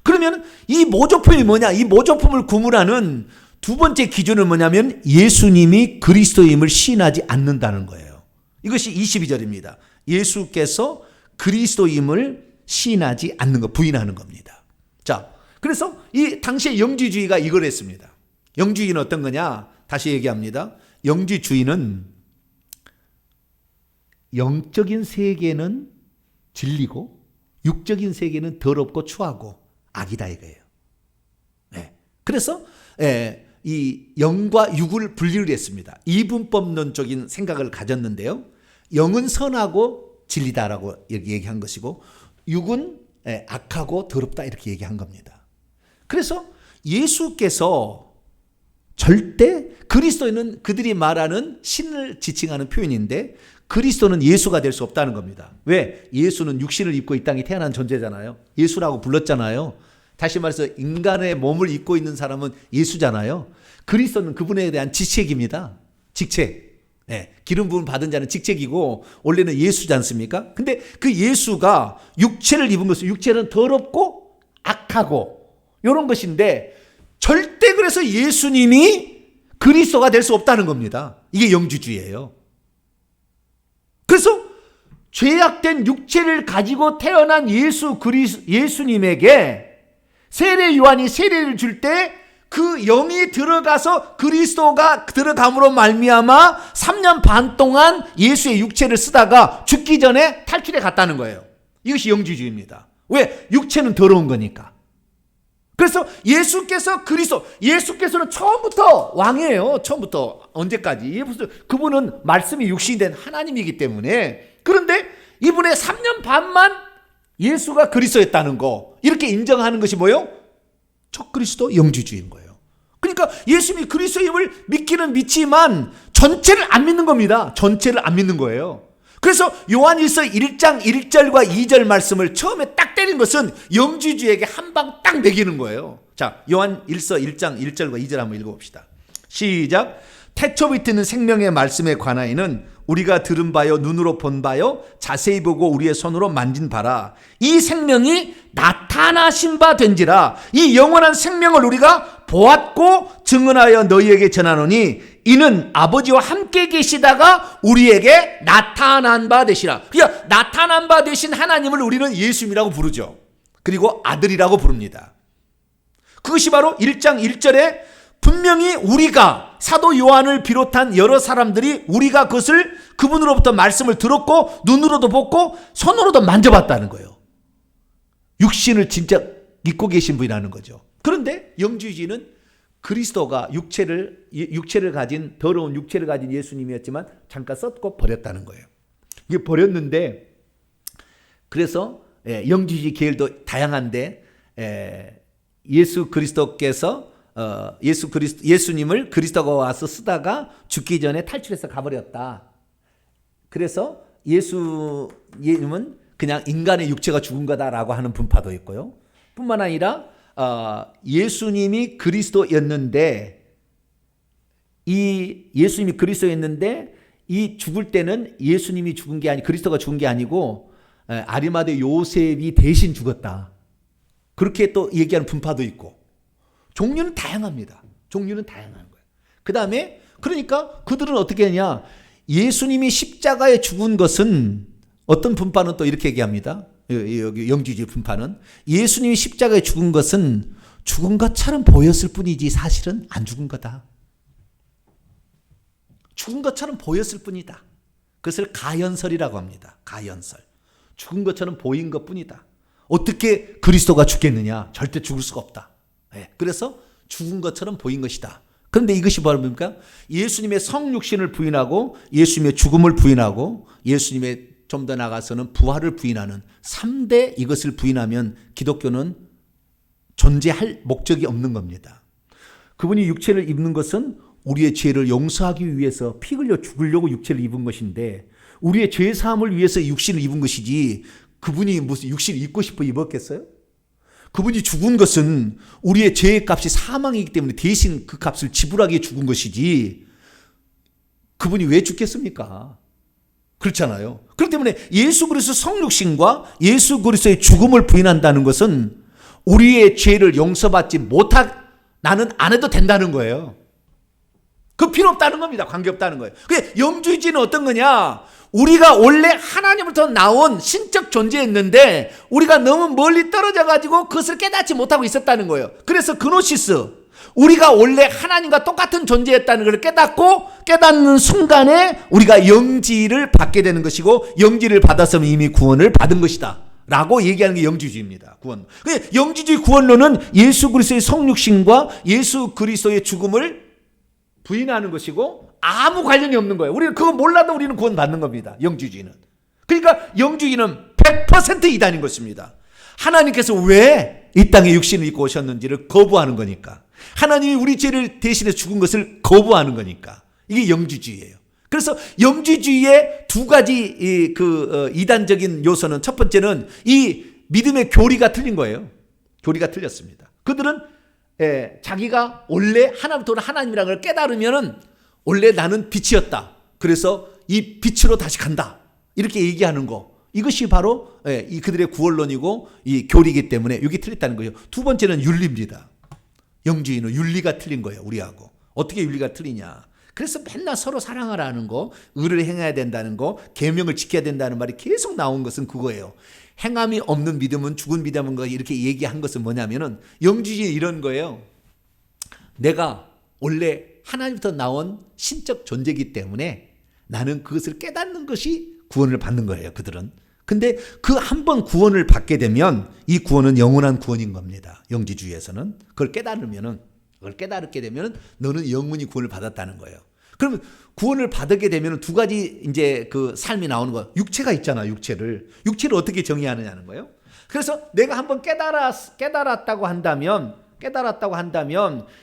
그러면 이 모조품이 뭐냐? 이 모조품을 구분하는 두 번째 기준은 뭐냐면 예수님이 그리스도임을 시인하지 않는다는 거예요. 이것이 22절입니다. 예수께서 그리스도임을 시인하지 않는 것, 부인하는 겁니다. 자, 그래서 이 당시의 영지주의가 이걸 했습니다. 영지주의는 어떤 거냐? 다시 얘기합니다. 영지주의는 영적인 세계는 진리고 육적인 세계는 더럽고 추하고 악이다 이거예요. 그래서 이 영과 육을 분리를 했습니다. 이분법론적인 생각을 가졌는데요. 영은 선하고 진리다라고 얘기한 것이고 육은 악하고 더럽다 이렇게 얘기한 겁니다. 그래서 예수께서 절대, 그리스도는 그들이 말하는 신을 지칭하는 표현인데 그리스도는 예수가 될 수 없다는 겁니다. 왜? 예수는 육신을 입고 이 땅에 태어난 존재잖아요. 예수라고 불렀잖아요. 다시 말해서 인간의 몸을 입고 있는 사람은 예수잖아요. 그리스도는 그분에 대한 직책입니다. 직책. 기름 부음 받은 자는 직책이고 원래는 예수지 않습니까? 근데 그 예수가 육체를 입은 것은, 육체는 더럽고 악하고 이런 것인데 절대 그래서 예수님이 그리스도가 될 수 없다는 겁니다. 이게 영주주의예요. 그래서 죄악된 육체를 가지고 태어난 예수님에게 세례 요한이 세례를 줄 때 그 영이 들어가서 그리스도가 들어감으로 말미암아 3년 반 동안 예수의 육체를 쓰다가 죽기 전에 탈출해 갔다는 거예요. 이것이 영주주의입니다. 왜? 육체는 더러운 거니까. 그래서 예수께서는 처음부터 왕이에요. 처음부터 언제까지. 그분은 말씀이 육신이 된 하나님이기 때문에. 그런데 이분의 3년 반만 예수가 그리스도였다는 거, 이렇게 인정하는 것이 뭐예요? 적그리스도 영주주의인 거예요. 그러니까 예수님이 그리스도임을 믿기는 믿지만 전체를 안 믿는 겁니다. 전체를 안 믿는 거예요. 그래서 요한일서 1장 1절과 2절 말씀을 처음에 딱 때린 것은 영주주의에게 한 방 딱 매기는 거예요. 자, 요한일서 1장 1절과 2절 한번 읽어봅시다. 시작. 태초 밑에 있는 생명의 말씀에 관하여는 우리가 들은 바요 눈으로 본 바요 자세히 보고 우리의 손으로 만진 바라. 이 생명이 나타나신 바 된지라. 이 영원한 생명을 우리가 보았고 증언하여 너희에게 전하노니 이는 아버지와 함께 계시다가 우리에게 나타난 바 되시라. 그러니까 나타난 바 되신 하나님을 우리는 예수님이라고 부르죠. 그리고 아들이라고 부릅니다. 그것이 바로 1장 1절에 분명히 우리가 사도 요한을 비롯한 여러 사람들이 우리가 그것을 그분으로부터 말씀을 들었고 눈으로도 보고 손으로도 만져봤다는 거예요. 육신을 진짜 믿고 계신 분이라는 거죠. 그런데 영주주의는 그리스도가 육체를 가진 더러운 육체를 가진 예수님이었지만 잠깐 썼고 버렸다는 거예요. 이게 버렸는데 그래서 영주주의 계열도 다양한데 예수 그리스도께서 예수님을 그리스도가 와서 쓰다가 죽기 전에 탈출해서 가버렸다. 그래서 예수님은 그냥 인간의 육체가 죽은 거다라고 하는 분파도 있고요. 뿐만 아니라 예수님이 그리스도였는데 이 죽을 때는 예수님이 죽은 게 아니 그리스도가 죽은 게 아니고 아리마대 요셉이 대신 죽었다. 그렇게 또 얘기하는 분파도 있고 종류는 다양합니다. 종류는 다양한 거예요. 그 다음에 그러니까 그들은 어떻게 하냐. 예수님이 십자가에 죽은 것은 어떤 분파는 또 이렇게 얘기합니다. 여기 영주주의 분파는 예수님이 십자가에 죽은 것은 죽은 것처럼 보였을 뿐이지 사실은 안 죽은 거다. 죽은 것처럼 보였을 뿐이다. 그것을 가연설이라고 합니다. 가연설. 죽은 것처럼 보인 것뿐이다. 어떻게 그리스도가 죽겠느냐? 절대 죽을 수가 없다. 그래서 죽은 것처럼 보인 것이다. 그런데 이것이 뭡니까? 예수님의 성육신을 부인하고 예수님의 죽음을 부인하고 예수님의 좀 더 나아가서는 부활을 부인하는 3대 이것을 부인하면 기독교는 존재할 목적이 없는 겁니다. 그분이 육체를 입는 것은 우리의 죄를 용서하기 위해서 피 흘려 죽으려고 육체를 입은 것인데 우리의 죄 사함을 위해서 육신을 입은 것이지 그분이 무슨 육신을 입고 싶어 입었겠어요? 그분이 죽은 것은 우리의 죄의 값이 사망이기 때문에 대신 그 값을 지불하기 위해 죽은 것이지 그분이 왜 죽겠습니까? 그렇잖아요. 그렇기 때문에 예수 그리스도 성육신과 예수 그리스도의 죽음을 부인한다는 것은 우리의 죄를 용서받지 나는 안 해도 된다는 거예요. 그 필요 없다는 겁니다. 관계없다는 거예요. 영주주의는 어떤 거냐? 우리가 원래 하나님으로부터 나온 신적 존재였는데 우리가 너무 멀리 떨어져 가지고 그것을 깨닫지 못하고 있었다는 거예요. 그래서 그노시스, 우리가 원래 하나님과 똑같은 존재였다는 걸 깨닫는 순간에 우리가 영지를 받게 되는 것이고 영지를 받았으면 이미 구원을 받은 것이다 라고 얘기하는 게 영주주의입니다. 구원. 영주주의 구원론은 예수 그리스도의 성육신과 예수 그리스도의 죽음을 부인하는 것이고 아무 관련이 없는 거예요. 우리는 그거 몰라도 우리는 구원 받는 겁니다. 영주주의는. 그러니까 영주주의는 100% 이단인 것입니다. 하나님께서 왜 이 땅에 육신을 입고 오셨는지를 거부하는 거니까. 하나님이 우리 죄를 대신해 죽은 것을 거부하는 거니까. 이게 영주주의예요. 그래서 영주주의의 두 가지 이단적인 요소는 첫 번째는 이 믿음의 교리가 틀린 거예요. 교리가 틀렸습니다. 그들은 자기가 원래 하나부터 하나님이라는 걸 깨달으면은 원래 나는 빛이었다. 그래서 이 빛으로 다시 간다. 이렇게 얘기하는 거. 이것이 바로 그들의 구원론이고 이 교리이기 때문에 이게 틀렸다는 거예요. 두 번째는 윤리입니다. 영주의는 윤리가 틀린 거예요. 우리하고. 어떻게 윤리가 틀리냐. 그래서 맨날 서로 사랑하라는 거, 의를 행해야 된다는 거, 계명을 지켜야 된다는 말이 계속 나온 것은 그거예요. 행함이 없는 믿음은 죽은 믿음인 거 이렇게 얘기한 것은 뭐냐면은 영주주의 이런 거예요. 내가 원래 하나님부터 나온 신적 존재이기 때문에 나는 그것을 깨닫는 것이 구원을 받는 거예요. 그들은. 근데 그 한 번 구원을 받게 되면 이 구원은 영원한 구원인 겁니다. 영지주의에서는. 그걸 깨닫게 되면 너는 영원히 구원을 받았다는 거예요. 그러면 구원을 받게 되면 두 가지 이제 그 삶이 나오는 거예요. 육체가 있잖아, 육체를 어떻게 정의하느냐는 거예요. 그래서 내가 한번 깨달았다고 한다면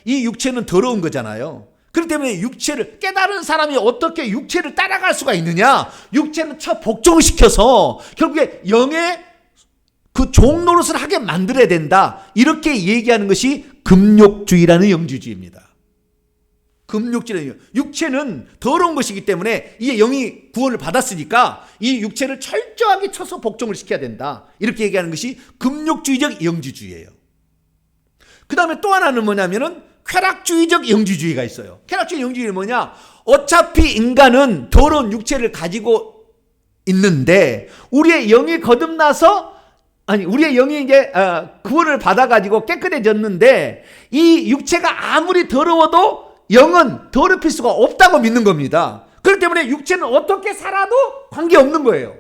이 육체는 더러운 거잖아요. 그렇기 때문에 육체를 깨달은 사람이 어떻게 육체를 따라갈 수가 있느냐? 육체는 복종을 시켜서 결국에 영의 그 종노릇을 하게 만들어야 된다. 이렇게 얘기하는 것이 금욕주의라는 영주주의입니다. 금욕질은 육체는 더러운 것이기 때문에 이게 영이 구원을 받았으니까 이 육체를 철저하게 쳐서 복종을 시켜야 된다. 이렇게 얘기하는 것이 금욕주의적 영지주의예요. 그 다음에 또 하나는 뭐냐면은 쾌락주의적 영지주의가 있어요. 쾌락주의 영지주의는 뭐냐? 어차피 인간은 더러운 육체를 가지고 있는데 우리의 영이 거듭나서 우리의 영이 이제 구원을 받아가지고 깨끗해졌는데 이 육체가 아무리 더러워도 영은 더럽힐 수가 없다고 믿는 겁니다. 그렇기 때문에 육체는 어떻게 살아도 관계없는 거예요.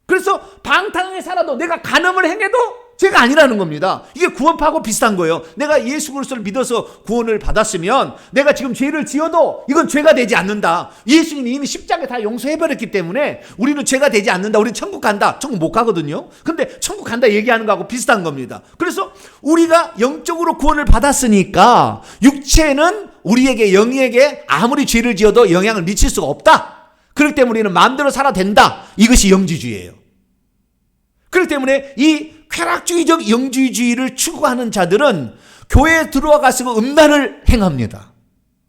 그래서 방탕하게 살아도 내가 간음을 행해도 죄가 아니라는 겁니다. 이게 구원파하고 비슷한 거예요. 내가 예수 그리스도를 믿어서 구원을 받았으면 내가 지금 죄를 지어도 이건 죄가 되지 않는다. 예수님이 이미 십자가에 다 용서해버렸기 때문에 우리는 죄가 되지 않는다. 우리는 천국 간다. 천국 못 가거든요. 근데 천국 간다 얘기하는 거하고 비슷한 겁니다. 그래서 우리가 영적으로 구원을 받았으니까 육체는 우리에게 영에게 아무리 죄를 지어도 영향을 미칠 수가 없다. 그렇기 때문에 우리는 마음대로 살아야 된다. 이것이 영지주의예요. 그렇기 때문에 이 쾌락주의적 영지주의를 추구하는 자들은 교회에 들어와가지고 음란을 행합니다.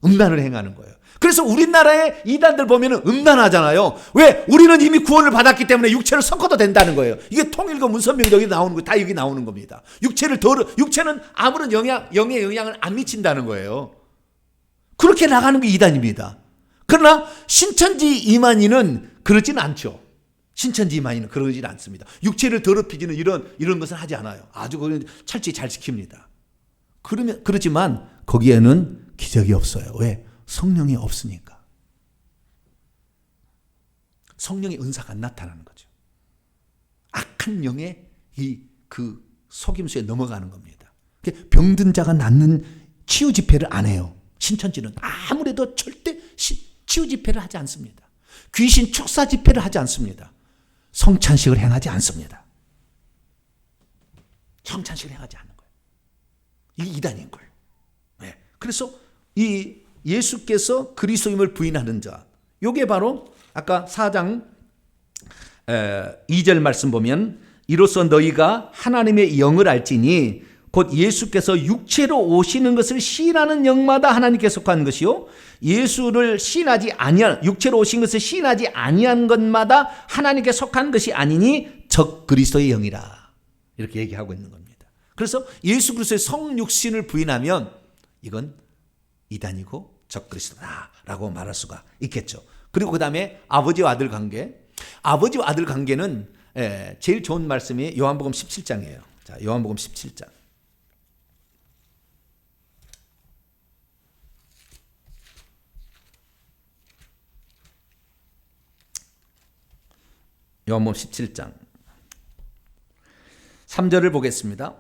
음란을 행하는 거예요. 그래서 우리나라의 이단들 보면은 음란하잖아요. 왜? 우리는 이미 구원을 받았기 때문에 육체를 섞어도 된다는 거예요. 이게 통일과 문선명 여기 나오는 거 다 여기 나오는 겁니다. 육체는 아무런 영의 영향을 안 미친다는 거예요. 그렇게 나가는 게 이단입니다. 그러나 신천지 이만희는 그러진 않죠. 신천지 이만희는 그러진 않습니다. 육체를 더럽히지는 이런 것은 하지 않아요. 아주 철저히 잘 지킵니다. 그렇지만 거기에는 기적이 없어요. 왜? 성령이 없으니까. 성령의 은사가 안 나타나는 거죠. 악한 영의 그 속임수에 넘어가는 겁니다. 병든 자가 낫는 치유 집회를 안 해요. 신천지는 아무래도 절대 치유 집회를 하지 않습니다. 귀신 축사 집회를 하지 않습니다. 성찬식을 행하지 않습니다. 성찬식을 행하지 않는 거예요. 이게 이단인 거예요. 네. 그래서 이 예수께서 그리스도임을 부인하는 자, 이게 바로 아까 4장 2절 말씀 보면 이로써 너희가 하나님의 영을 알지니 곧 예수께서 육체로 오시는 것을 시인하는 영마다 하나님께 속한 것이요 예수를 시인하지 아니한 육체로 오신 것을 시인하지 아니한 것마다 하나님께 속한 것이 아니니 적 그리스도의 영이라 이렇게 얘기하고 있는 겁니다. 그래서 예수 그리스도의 성육신을 부인하면 이건 이단이고 적 그리스도다라고 말할 수가 있겠죠. 그리고 그 다음에 아버지와 아들 관계, 아버지와 아들 관계는 제일 좋은 말씀이 요한복음 17장이에요. 자, 요한복음 17장. 요한복음 17장 3절을 보겠습니다.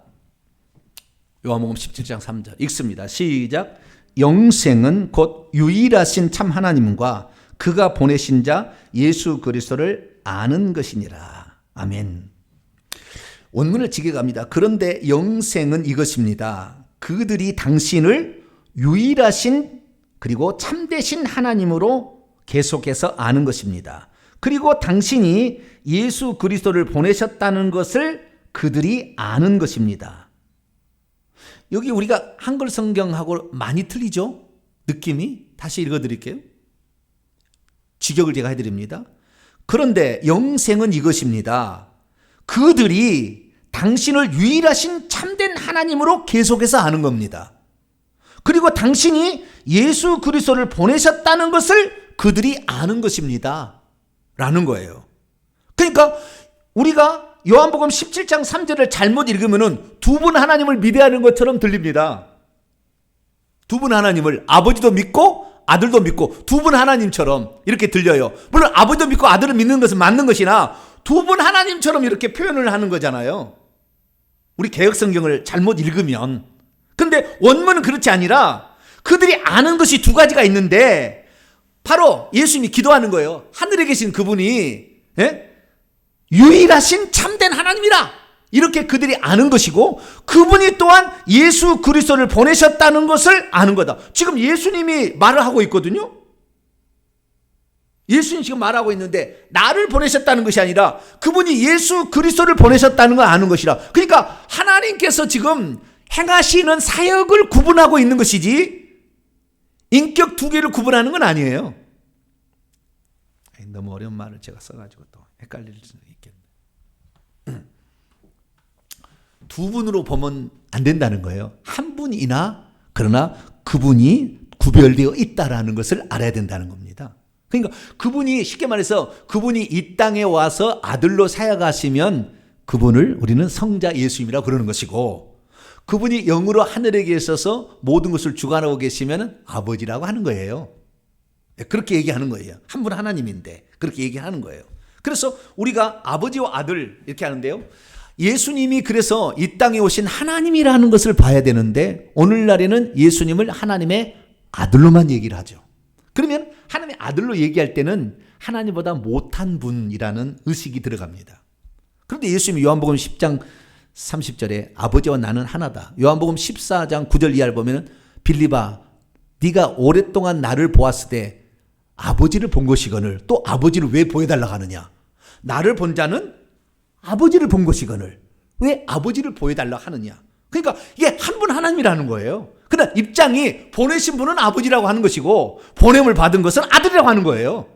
요한복음 17장 3절 읽습니다. 시작. 영생은 곧 유일하신 참 하나님과 그가 보내신 자 예수 그리스도를 아는 것이니라. 아멘. 원문을 지켜갑니다. 그런데 영생은 이것입니다. 그들이 당신을 유일하신 그리고 참되신 하나님으로 계속해서 아는 것입니다. 그리고 당신이 예수 그리스도를 보내셨다는 것을 그들이 아는 것입니다. 여기 우리가 한글 성경하고 많이 틀리죠? 느낌이? 다시 읽어드릴게요. 직역을 제가 해드립니다. 그런데 영생은 이것입니다. 그들이 당신을 유일하신 참된 하나님으로 계속해서 아는 겁니다. 그리고 당신이 예수 그리스도를 보내셨다는 것을 그들이 아는 것입니다. 라는 거예요. 그러니까 우리가 요한복음 17장 3절을 잘못 읽으면 두 분 하나님을 믿어야 하는 것처럼 들립니다. 두 분 하나님을 아버지도 믿고 아들도 믿고 두 분 하나님처럼 이렇게 들려요. 물론 아버지도 믿고 아들을 믿는 것은 맞는 것이나 두 분 하나님처럼 이렇게 표현을 하는 거잖아요. 우리 개역성경을 잘못 읽으면. 근데 원문은 그렇지 아니라 그들이 아는 것이 두 가지가 있는데 바로 예수님이 기도하는 거예요. 하늘에 계신 그분이 유일하신 참된 하나님이라 이렇게 그들이 아는 것이고 그분이 또한 예수 그리스도를 보내셨다는 것을 아는 거다. 지금 예수님이 말을 하고 있거든요. 예수님 지금 말하고 있는데 나를 보내셨다는 것이 아니라 그분이 예수 그리스도를 보내셨다는 걸 아는 것이라. 그러니까 하나님께서 지금 행하시는 사역을 구분하고 있는 것이지 인격 두 개를 구분하는 건 아니에요. 너무 어려운 말을 제가 써가지고 또 헷갈릴 수 있겠네. 두 분으로 보면 안 된다는 거예요. 한 분이나 그러나 그분이 구별되어 있다라는 것을 알아야 된다는 겁니다. 그러니까 그분이 쉽게 말해서 그분이 이 땅에 와서 아들로 사역하시면 그분을 우리는 성자 예수님이라고 그러는 것이고, 그분이 영으로 하늘에 계셔서 모든 것을 주관하고 계시면 아버지라고 하는 거예요. 그렇게 얘기하는 거예요. 한 분 하나님인데 그렇게 얘기하는 거예요. 그래서 우리가 아버지와 아들 이렇게 하는데요, 예수님이 그래서 이 땅에 오신 하나님이라는 것을 봐야 되는데 오늘날에는 예수님을 하나님의 아들로만 얘기를 하죠. 그러면 하나님의 아들로 얘기할 때는 하나님보다 못한 분이라는 의식이 들어갑니다. 그런데 예수님이 요한복음 10장 30절에 아버지와 나는 하나다. 요한복음 14장 9절 이하를 보면 빌립아 네가 오랫동안 나를 보았을 때 아버지를 본 것이거늘 또 아버지를 왜 보여달라고 하느냐. 나를 본 자는 아버지를 본 것이거늘 왜 아버지를 보여달라고 하느냐. 그러니까 이게 한 분 하나님이라는 거예요. 그러나 입장이 보내신 분은 아버지라고 하는 것이고 보냄을 받은 것은 아들이라고 하는 거예요.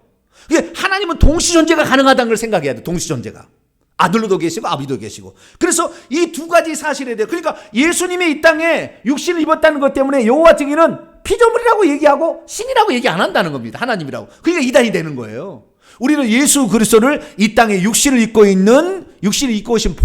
이게 하나님은 동시존재가 가능하다는 걸 생각해야 돼. 동시존재가. 아들로도 계시고 아버지도 계시고. 그래서 이 두 가지 사실에 대해, 그러니까 예수님이 이 땅에 육신을 입었다는 것 때문에 여호와 증인은 피조물이라고 얘기하고 신이라고 얘기 안 한다는 겁니다. 하나님이라고. 그러니까 이단이 되는 거예요. 우리는 예수 그리스도를 이 땅에 육신을 입고 오신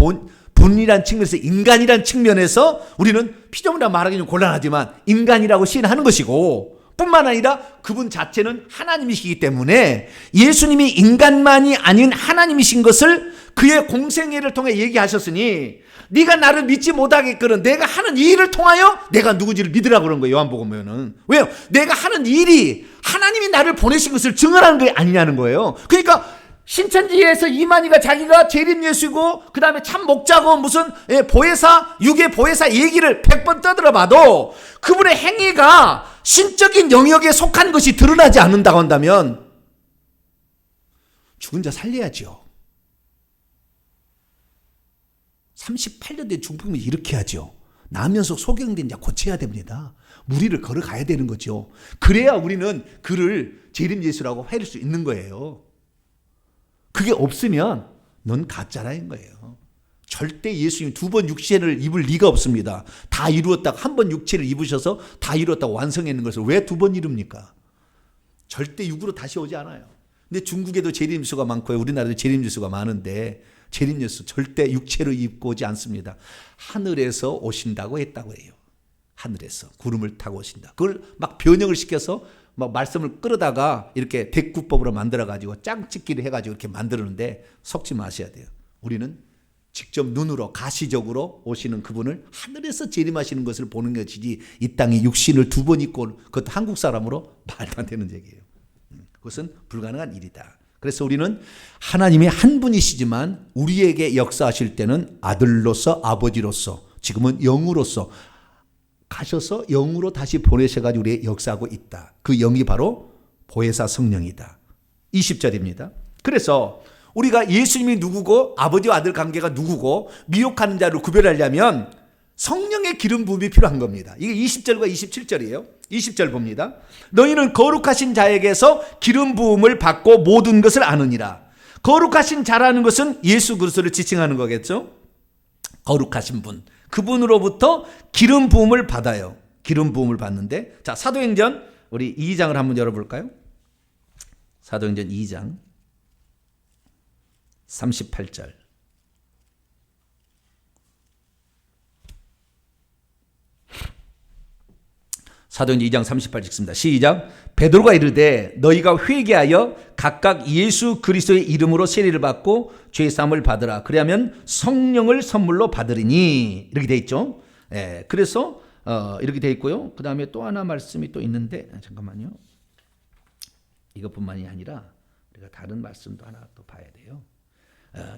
분이란 측면에서, 인간이란 측면에서 우리는 피조물이라 말하기 좀 곤란하지만 인간이라고 시인하는 것이고, 뿐만 아니라 그분 자체는 하나님이시기 때문에 예수님이 인간만이 아닌 하나님이신 것을 그의 공생애를 통해 얘기하셨으니 네가 나를 믿지 못하겠거든 내가 하는 이 일을 통하여 내가 누구지를 믿으라고 그런 거예요. 요한복음에는. 왜요? 내가 하는 일이 하나님이 나를 보내신 것을 증언하는 게 아니냐는 거예요. 그러니까 신천지에서 이만희가 자기가 재림 예수고 그 다음에 참 목자고 무슨 보혜사, 유괴 보혜사 얘기를 100번 떠들어봐도 그분의 행위가 신적인 영역에 속한 것이 드러나지 않는다고 한다면 죽은 자 살려야죠. 38년 된 중풍이 이렇게 하죠. 나면서 소경된 자 고쳐야 됩니다. 무리를 걸어가야 되는 거죠. 그래야 우리는 그를 재림 예수라고 할 수 있는 거예요. 그게 없으면 넌 가짜라는 거예요. 절대 예수님 두 번 육체를 입을 리가 없습니다. 다 이루었다고, 한 번 육체를 입으셔서 다 이루었다고 완성했는 것을 왜 두 번 이룹니까? 절대 육으로 다시 오지 않아요. 근데 중국에도 재림수가 많고요. 우리나라도 재림수가 많은데 재림 예수 절대 육체로 입고 오지 않습니다. 하늘에서 오신다고 했다고 해요. 하늘에서 구름을 타고 오신다. 그걸 막 변형을 시켜서 막 말씀을 끌어다가 이렇게 대구법으로 만들어가지고 짱찍기를 해가지고 이렇게 만드는데 속지 마셔야 돼요. 우리는 직접 눈으로 가시적으로 오시는 그분을 하늘에서 재림하시는 것을 보는 것이지 이 땅에 육신을 두 번 입고 그것도 한국 사람으로 말도 안 되는 얘기예요. 그것은 불가능한 일이다. 그래서 우리는 하나님이 한 분이시지만 우리에게 역사하실 때는 아들로서 아버지로서 지금은 영으로서 가셔서 영으로 다시 보내셔가지고 우리의 역사하고 있다. 그 영이 바로 보혜사 성령이다. 20절입니다. 그래서 우리가 예수님이 누구고 아버지와 아들 관계가 누구고 미혹하는 자를 구별하려면 성령의 기름 부음이 필요한 겁니다. 이게 20절과 27절이에요. 20절 봅니다. 너희는 거룩하신 자에게서 기름 부음을 받고 모든 것을 아느니라. 거룩하신 자라는 것은 예수 그리스도를 지칭하는 거겠죠. 거룩하신 분. 그분으로부터 기름 부음을 받아요. 기름 부음을 받는데, 자, 사도행전 우리 2장을 한번 열어볼까요? 사도행전 2장 38절. 사도행전 2장 38절 읽습니다. 시작. 베드로가 이르되 너희가 회개하여 각각 예수 그리스도의 이름으로 세례를 받고 죄 사함을 받으라. 그리하면 성령을 선물로 받으리니. 이렇게 돼 있죠. 예, 그래서 이렇게 돼 있고요. 그 다음에 또 하나 말씀이 또 있는데 잠깐만요. 이것뿐만이 아니라 우리가 다른 말씀도 하나 또 봐야 돼요.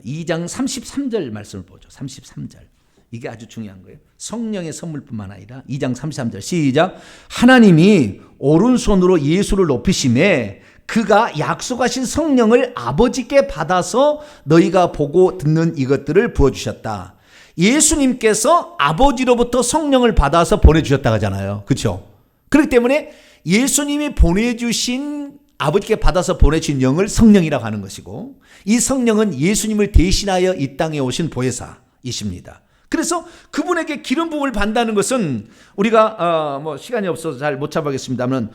2장 33절 말씀을 보죠. 33절. 이게 아주 중요한 거예요. 성령의 선물뿐만 아니라 2장 33절 시작. 하나님이 오른손으로 예수를 높이심에 그가 약속하신 성령을 아버지께 받아서 너희가 보고 듣는 이것들을 부어주셨다. 예수님께서 아버지로부터 성령을 받아서 보내주셨다고 하잖아요. 그렇죠? 그렇기 때문에 예수님이 보내주신 아버지께 받아서 보내주신 영을 성령이라고 하는 것이고, 이 성령은 예수님을 대신하여 이 땅에 오신 보혜사이십니다. 그래서 그분에게 기름 부음을 받는다는 것은 우리가 시간이 없어서 잘 못 잡아보겠습니다만,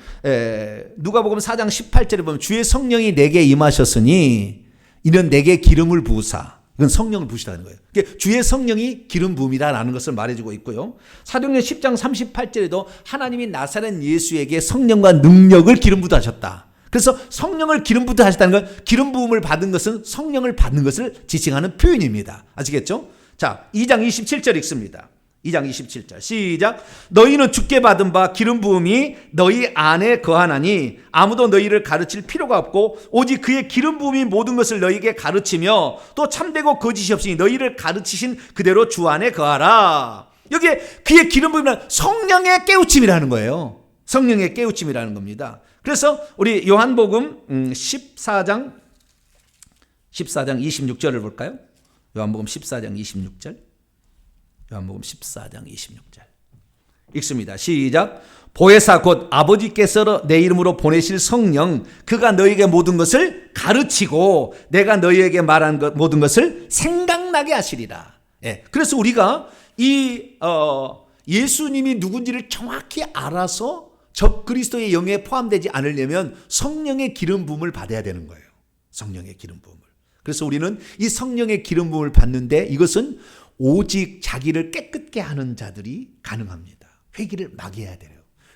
누가복음 4장 18절에 보면 주의 성령이 내게 임하셨으니 이는 내게 기름을 부으사, 이건 성령을 부으시다는 거예요. 그러니까 주의 성령이 기름 부음이라는 것을 말해주고 있고요. 사도행전 10장 38절에도 하나님이 나사렛 예수에게 성령과 능력을 기름 부다 하셨다. 그래서 성령을 기름 부다 하셨다는 건, 기름 부음을 받은 것은 성령을 받는 것을 지칭하는 표현입니다. 아시겠죠? 자, 2장 27절 읽습니다. 2장 27절 시작. 너희는 주께 받은 바 기름 부음이 너희 안에 거하나니 아무도 너희를 가르칠 필요가 없고 오직 그의 기름 부음이 모든 것을 너희에게 가르치며 또 참되고 거짓이 없으니 너희를 가르치신 그대로 주 안에 거하라. 여기에 그의 기름 부음이란 성령의 깨우침이라는 거예요. 성령의 깨우침이라는 겁니다. 그래서 우리 요한복음 14장 26절을 볼까요? 요한복음 14장 26절. 요한복음 14장 26절 읽습니다. 시작. 보혜사 곧 아버지께서 내 이름으로 보내실 성령, 그가 너희에게 모든 것을 가르치고 내가 너희에게 말한 모든 것을 생각나게 하시리라. 예, 그래서 우리가 이 예수님이 누군지를 정확히 알아서 적 그리스도의 영에 포함되지 않으려면 성령의 기름 부음을 받아야 되는 거예요. 성령의 기름 부음을. 그래서 우리는 이 성령의 기름 부음을 받는데 이것은 오직 자기를 깨끗게 하는 자들이 가능합니다. 회개를 막 해야 돼요.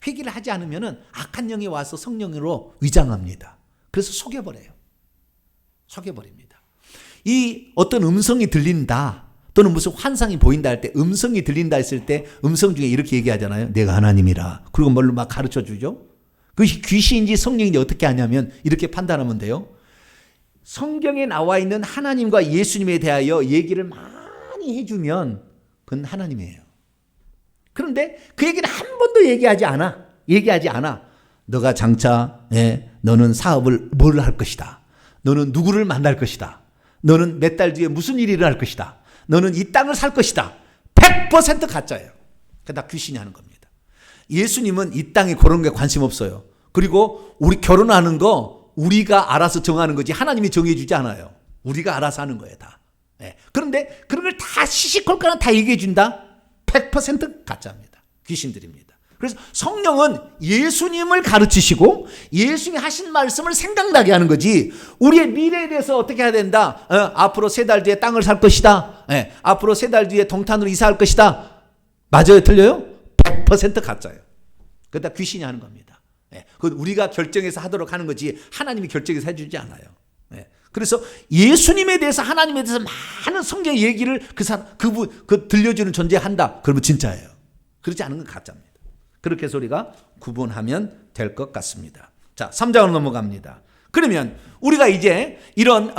회개를 하지 않으면 악한 영이 와서 성령으로 위장합니다. 그래서 속여버려요. 속여버립니다. 이 어떤 음성이 들린다 또는 무슨 환상이 보인다 할 때, 음성이 들린다 했을 때 음성 중에 이렇게 얘기하잖아요. 내가 하나님이라. 그리고 뭘로 막 가르쳐 주죠. 그것이 귀신인지 성령인지 어떻게 하냐면 이렇게 판단하면 돼요. 성경에 나와 있는 하나님과 예수님에 대하여 얘기를 많이 해주면 그건 하나님이에요. 그런데 그 얘기를 한 번도 얘기하지 않아. 너가 장차 너는 사업을 뭘 할 것이다. 너는 누구를 만날 것이다. 너는 몇 달 뒤에 무슨 일을 할 것이다. 너는 이 땅을 살 것이다. 100% 가짜예요. 그다 귀신이 하는 겁니다. 예수님은 이 땅에 그런 게 관심 없어요. 그리고 우리 결혼하는 거 우리가 알아서 정하는 거지 하나님이 정해주지 않아요. 우리가 알아서 하는 거예요, 다. 그런데 그런 걸 다 시시콜콜 다 얘기해 준다? 100% 가짜입니다. 귀신들입니다. 그래서 성령은 예수님을 가르치시고 예수님이 하신 말씀을 생각나게 하는 거지, 우리의 미래에 대해서 어떻게 해야 된다. 앞으로 3달 뒤에 땅을 살 것이다. 앞으로 3달 뒤에 동탄으로 이사할 것이다. 맞아요? 틀려요? 100% 가짜예요. 그다 귀신이 하는 겁니다. 그건 우리가 결정해서 하도록 하는 거지 하나님이 결정해서 해주지 않아요. 그래서 예수님에 대해서, 하나님에 대해서 많은 성경 얘기를 그분 들려주는 존재한다. 그러면 진짜예요. 그렇지 않은 건 가짜입니다. 그렇게 해서 우리가 구분하면 될 것 같습니다. 자, 3장으로 넘어갑니다. 그러면 우리가 이제 이런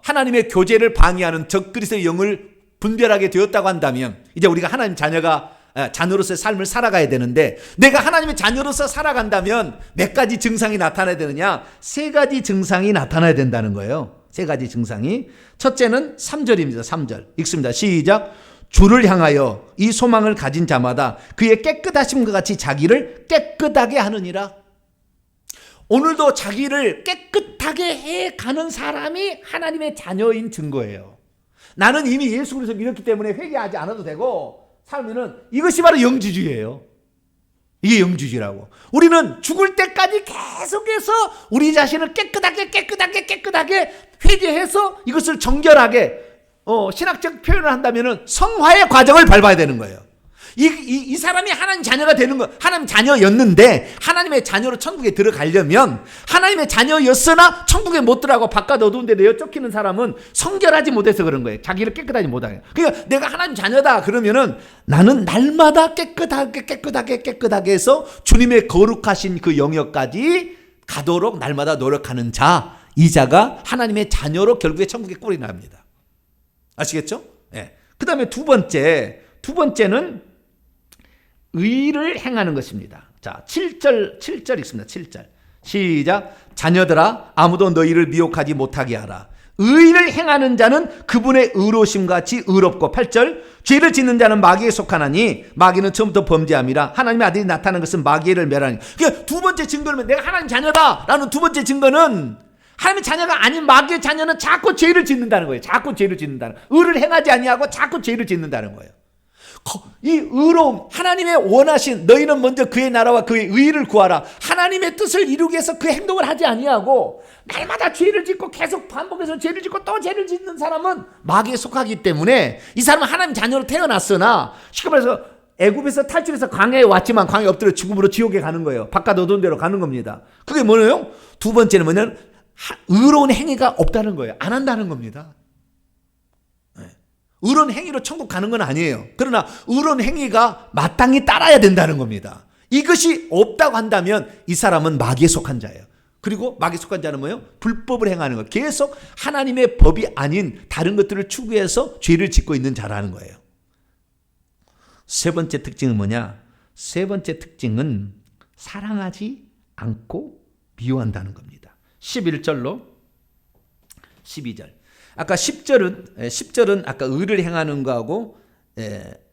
하나님의 교제를 방해하는 적그리스도의 영을 분별하게 되었다고 한다면 이제 우리가 하나님 자녀로서의 삶을 살아가야 되는데, 내가 하나님의 자녀로서 살아간다면 몇 가지 증상이 나타나야 되느냐? 3가지 증상이 나타나야 된다는 거예요. 3가지 증상이. 첫째는 3절입니다. 3절 읽습니다. 시작. 주를 향하여 이 소망을 가진 자마다 그의 깨끗하심과 같이 자기를 깨끗하게 하느니라. 오늘도 자기를 깨끗하게 해가는 사람이 하나님의 자녀인 증거예요. 나는 이미 예수 그리스도 믿었기 때문에 회개하지 않아도 되고 살면은, 이것이 바로 영주주의예요. 이게 영주주의라고. 우리는 죽을 때까지 계속해서 우리 자신을 깨끗하게 회개해서 이것을 정결하게, 신학적 표현을 한다면은 성화의 과정을 밟아야 되는 거예요. 이 사람이 하나님 자녀가 되는 거, 하나님 자녀였는데 하나님의 자녀로 천국에 들어가려면, 하나님의 자녀였으나 천국에 못 들어가고 바깥 어두운 데 내어 쫓기는 사람은 성결하지 못해서 그런 거예요. 자기를 깨끗하지 못하게. 그러니까 내가 하나님 자녀다 그러면은 나는 날마다 깨끗하게 해서 주님의 거룩하신 그 영역까지 가도록 날마다 노력하는 자, 이 자가 하나님의 자녀로 결국에 천국에 꼴이 납니다. 아시겠죠? 그 다음에 두 번째는 의를 행하는 것입니다. 자, 7절 읽습니다. 7절 시작. 자녀들아, 아무도 너희를 미혹하지 못하게 하라. 의를 행하는 자는 그분의 의로우심 같이 의롭고 8절 죄를 짓는 자는 마귀에 속하나니 마귀는 처음부터 범죄함이라 하나님의 아들이 나타난 것은 마귀를 멸하니. 그러니까 두 번째 증거는 내가 하나님 자녀다라는 두 번째 증거는 하나님의 자녀가 아닌 마귀의 자녀는 자꾸 죄를 짓는다는 거예요. 자꾸 죄를 짓는다는 거예요. 의를 행하지 아니하고 자꾸 죄를 짓는다는 거예요. 이 의로움, 하나님의 원하신 너희는 먼저 그의 나라와 그의 의를 구하라. 하나님의 뜻을 이루기 위해서 그 행동을 하지 아니하고 날마다 죄를 짓고 계속 반복해서 죄를 짓고 또 죄를 짓는 사람은 마귀에 속하기 때문에 이 사람은 하나님 자녀로 태어났으나 쉽게 말해서 애굽에서 탈출해서 광야에 왔지만 광야에 엎드려 죽음으로 지옥에 가는 거예요. 바깥 어두운 데로 가는 겁니다. 그게 뭐예요? 두 번째는 뭐냐면 의로운 행위가 없다는 거예요. 안 한다는 겁니다. 의로운 행위로 천국 가는 건 아니에요. 그러나 의로운 행위가 마땅히 따라야 된다는 겁니다. 이것이 없다고 한다면 이 사람은 마귀에 속한 자예요. 그리고 마귀에 속한 자는 뭐예요? 불법을 행하는 거. 계속 하나님의 법이 아닌 다른 것들을 추구해서 죄를 짓고 있는 자라는 거예요. 세 번째 특징은 뭐냐? 세 번째 특징은 사랑하지 않고 미워한다는 겁니다. 11절로 12절. 아까 10절은 아까 의를 행하는 거하고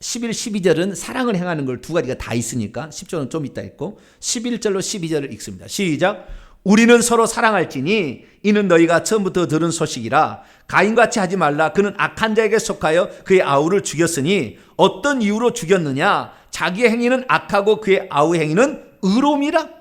11, 12절은 사랑을 행하는 걸 두 가지가 다 있으니까 10절은 좀 이따 있고 11절로 12절을 읽습니다. 시작. 우리는 서로 사랑할지니 이는 너희가 처음부터 들은 소식이라. 가인같이 하지 말라. 그는 악한 자에게 속하여 그의 아우를 죽였으니 어떤 이유로 죽였느냐? 자기의 행위는 악하고 그의 아우의 행위는 의로움이라.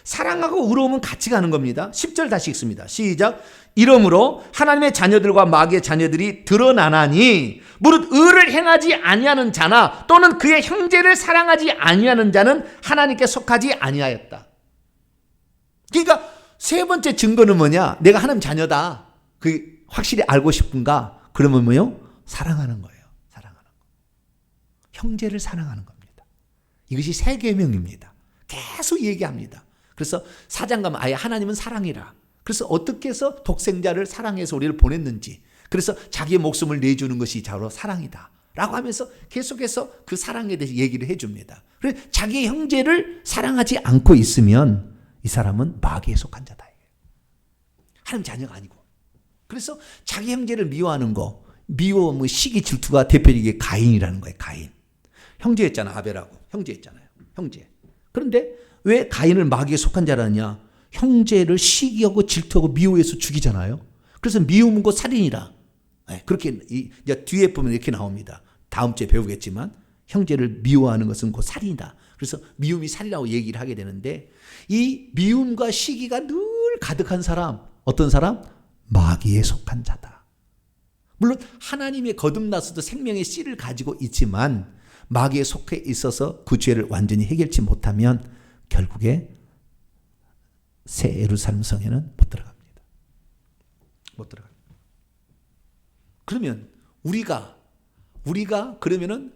사랑하고 의로움은 같이 가는 겁니다. 10절 다시 읽습니다. 시작. 이러므로 하나님의 자녀들과 마귀의 자녀들이 드러나나니 무릇 의를 행하지 아니하는 자나 또는 그의 형제를 사랑하지 아니하는 자는 하나님께 속하지 아니하였다. 그러니까 세 번째 증거는 뭐냐? 내가 하나님 자녀다. 그 확실히 알고 싶은가? 그러면 뭐요? 사랑하는 거예요. 사랑하는 거. 형제를 사랑하는 겁니다. 이것이 세 계명입니다. 계속 얘기합니다. 그래서 4장 가면 아예 하나님은 사랑이라. 그래서 어떻게 해서 독생자를 사랑해서 우리를 보냈는지, 그래서 자기의 목숨을 내주는 것이 바로 사랑이다 라고 하면서 계속해서 그 사랑에 대해서 얘기를 해줍니다. 그래서 자기의 형제를 사랑하지 않고 있으면 이 사람은 마귀에 속한 자다. 하나님 자녀가 아니고. 그래서 자기 형제를 미워하는 거, 미워, 시기, 질투가 대표적인 게 가인이라는 거예요. 가인. 형제였잖아. 아벨하고 형제였잖아요. 형제. 그런데 왜 가인을 마귀에 속한 자라냐? 형제를 시기하고 질투하고 미워해서 죽이잖아요. 그래서 미움은 곧 살인이라. 그렇게 이제 뒤에 보면 이렇게 나옵니다. 다음 주에 배우겠지만 형제를 미워하는 것은 곧 살인이다. 그래서 미움이 살이라고 얘기를 하게 되는데 이 미움과 시기가 늘 가득한 사람, 어떤 사람? 마귀에 속한 자다. 물론 하나님의 거듭나서도 생명의 씨를 가지고 있지만 마귀에 속해 있어서 그 죄를 완전히 해결치 못하면 결국에 새 예루살렘 성에는 못 들어갑니다. 못 들어갑니다. 그러면 우리가 그러면은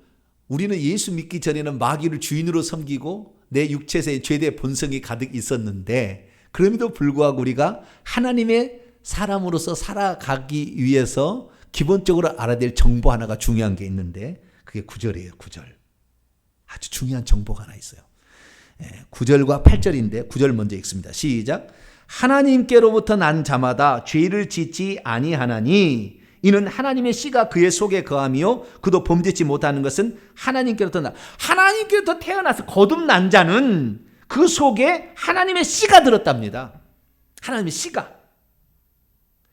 우리는 예수 믿기 전에는 마귀를 주인으로 섬기고 내 육체에서의 죄의 본성이 가득 있었는데 그럼에도 불구하고 우리가 하나님의 사람으로서 살아가기 위해서 기본적으로 알아야 될 정보 하나가 중요한 게 있는데 그게 9절이에요. 9절. 아주 중요한 정보가 하나 있어요. 9절과 8절인데 9절 먼저 읽습니다. 시작. 하나님께로부터 난 자마다 죄를 짓지 아니하나니 이는 하나님의 씨가 그의 속에 거하며 그도 범죄치 못하는 것은 하나님께로부터 태어나서 거듭난 자는 그 속에 하나님의 씨가 들었답니다. 하나님의 씨가.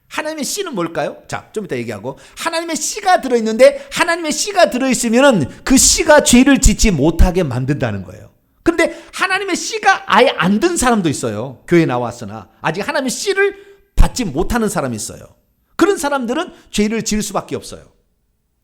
하나님의 씨는 뭘까요? 자, 좀 이따 얘기하고. 하나님의 씨가 들어있는데 하나님의 씨가 들어있으면 그 씨가 죄를 짓지 못하게 만든다는 거예요. 근데 하나님의 씨가 아예 안 든 사람도 있어요. 교회에 나왔으나 아직 하나님의 씨를 받지 못하는 사람이 있어요. 그런 사람들은 죄를 지을 수밖에 없어요.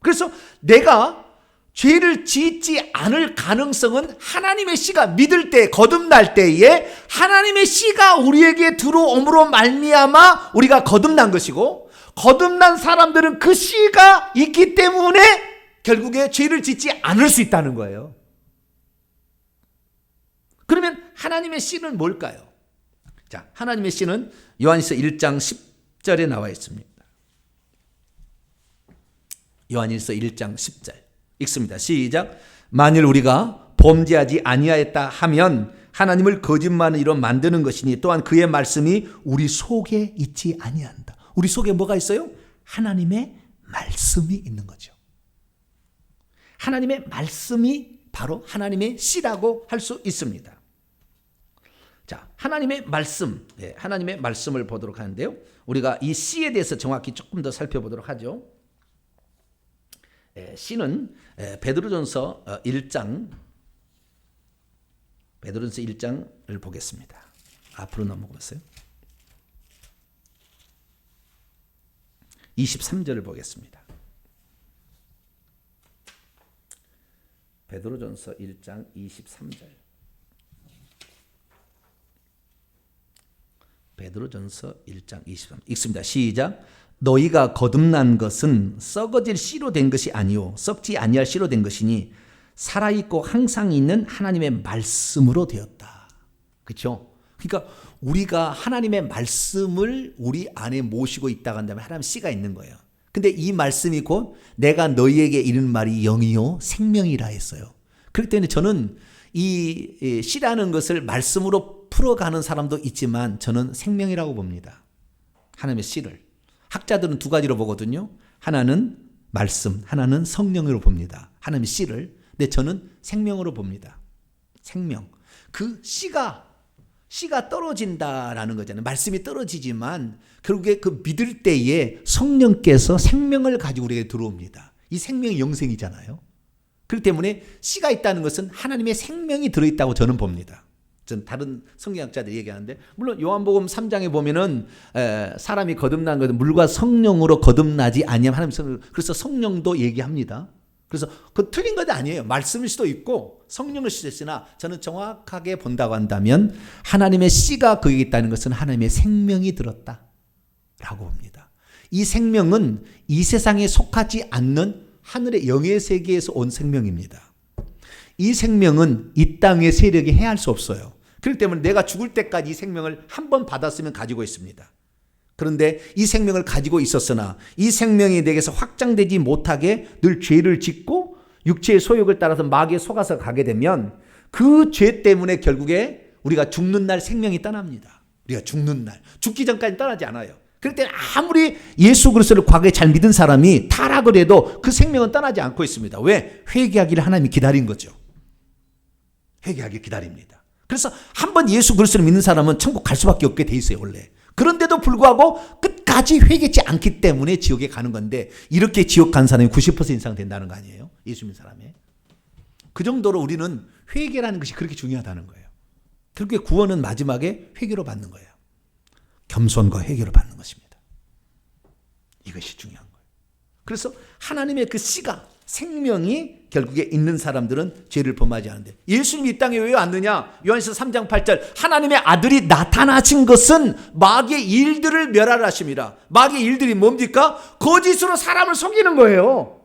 그래서 내가 죄를 짓지 않을 가능성은 하나님의 씨가 믿을 때, 거듭날 때에 하나님의 씨가 우리에게 들어옴으로 말미암아 우리가 거듭난 것이고, 거듭난 사람들은 그 씨가 있기 때문에 결국에 죄를 짓지 않을 수 있다는 거예요. 그러면 하나님의 씨는 뭘까요? 자, 하나님의 씨는 요한일서 1장 10절에 나와 있습니다. 요한일서 1장 10절 읽습니다. 시작. 만일 우리가 범죄하지 아니하였다 하면 하나님을 거짓말이로 만드는 것이니 또한 그의 말씀이 우리 속에 있지 아니한다. 우리 속에 뭐가 있어요? 하나님의 말씀이 있는 거죠. 하나님의 말씀이 바로 하나님의 씨라고 할 수 있습니다. 자, 하나님의 말씀, 하나님의 말씀을 보도록 하는데요. 우리가 이 씨에 대해서 정확히 조금 더 살펴보도록 하죠. 씨는 베드로전서 1장, 베드로전서 1장을 보겠습니다. 앞으로 넘어가세요. 23절을 보겠습니다. 베드로전서 1장 23절. 베드로전서 1장 23절 읽습니다. 시작. 너희가 거듭난 것은 썩어질 씨로 된 것이 아니요 썩지 아니할 씨로 된 것이니 살아있고 항상 있는 하나님의 말씀으로 되었다. 그렇죠? 그러니까 우리가 하나님의 말씀을 우리 안에 모시고 있다고 한다면 하나님 씨가 있는 거예요. 근데 이 말씀이 곧 내가 너희에게 이르는 말이 영이요 생명이라 했어요. 그렇기 때문에 저는 이 씨라는 것을 말씀으로 풀어가는 사람도 있지만 저는 생명이라고 봅니다. 하나님의 씨를. 학자들은 두 가지로 보거든요. 하나는 말씀, 하나는 성령으로 봅니다. 하나님의 씨를. 근데 저는 생명으로 봅니다. 생명. 그 씨가 떨어진다라는 거잖아요. 말씀이 떨어지지만 결국에 그 믿을 때에 성령께서 생명을 가지고 우리에게 들어옵니다. 이 생명이 영생이잖아요. 그렇기 때문에 씨가 있다는 것은 하나님의 생명이 들어있다고 저는 봅니다. 전 다른 성경학자들이 얘기하는데 물론 요한복음 3장에 보면은 사람이 거듭난 것은 물과 성령으로 거듭나지 아니하면 하나님 성령, 그래서 성령도 얘기합니다. 그래서 그 틀린 것이 아니에요. 말씀일 수도 있고 성령일 수도 있으나 저는 정확하게 본다고 한다면 하나님의 씨가 거기 있다는 것은 하나님의 생명이 들었다라고 봅니다. 이 생명은 이 세상에 속하지 않는 하늘의 영의 세계에서 온 생명입니다. 이 생명은 이 땅의 세력이 해할 수 없어요. 그렇기 때문에 내가 죽을 때까지 이 생명을 한 번 받았으면 가지고 있습니다. 그런데 이 생명을 가지고 있었으나 이 생명이 내게서 확장되지 못하게 늘 죄를 짓고 육체의 소욕을 따라서 마귀에 속아서 가게 되면 그 죄 때문에 결국에 우리가 죽는 날 생명이 떠납니다. 우리가 죽는 날. 죽기 전까지 떠나지 않아요. 그럴 때 아무리 예수 그리스도를 과거에 잘 믿은 사람이 타락을 해도 그 생명은 떠나지 않고 있습니다. 왜? 회개하기를 하나님이 기다린 거죠. 회개하기 기다립니다. 그래서 한번 예수 그리스도를 믿는 사람은 천국 갈 수밖에 없게 돼 있어요, 원래. 그런데도 불구하고 끝까지 회개치 않기 때문에 지옥에 가는 건데 이렇게 지옥 간 사람이 90% 이상 된다는 거 아니에요? 예수 믿는 사람이. 그 정도로 우리는 회개라는 것이 그렇게 중요하다는 거예요. 결국에 구원은 마지막에 회개로 받는 거예요. 겸손과 회개로 받는 것입니다. 이것이 중요한 거예요. 그래서 하나님의 그 씨가 생명이 결국에 있는 사람들은 죄를 범하지 않는데 예수님이 이 땅에 왜 왔느냐? 요한일서 3장 8절 하나님의 아들이 나타나신 것은 마귀의 일들을 멸하라 하심이라. 마귀의 일들이 뭡니까? 거짓으로 사람을 속이는 거예요.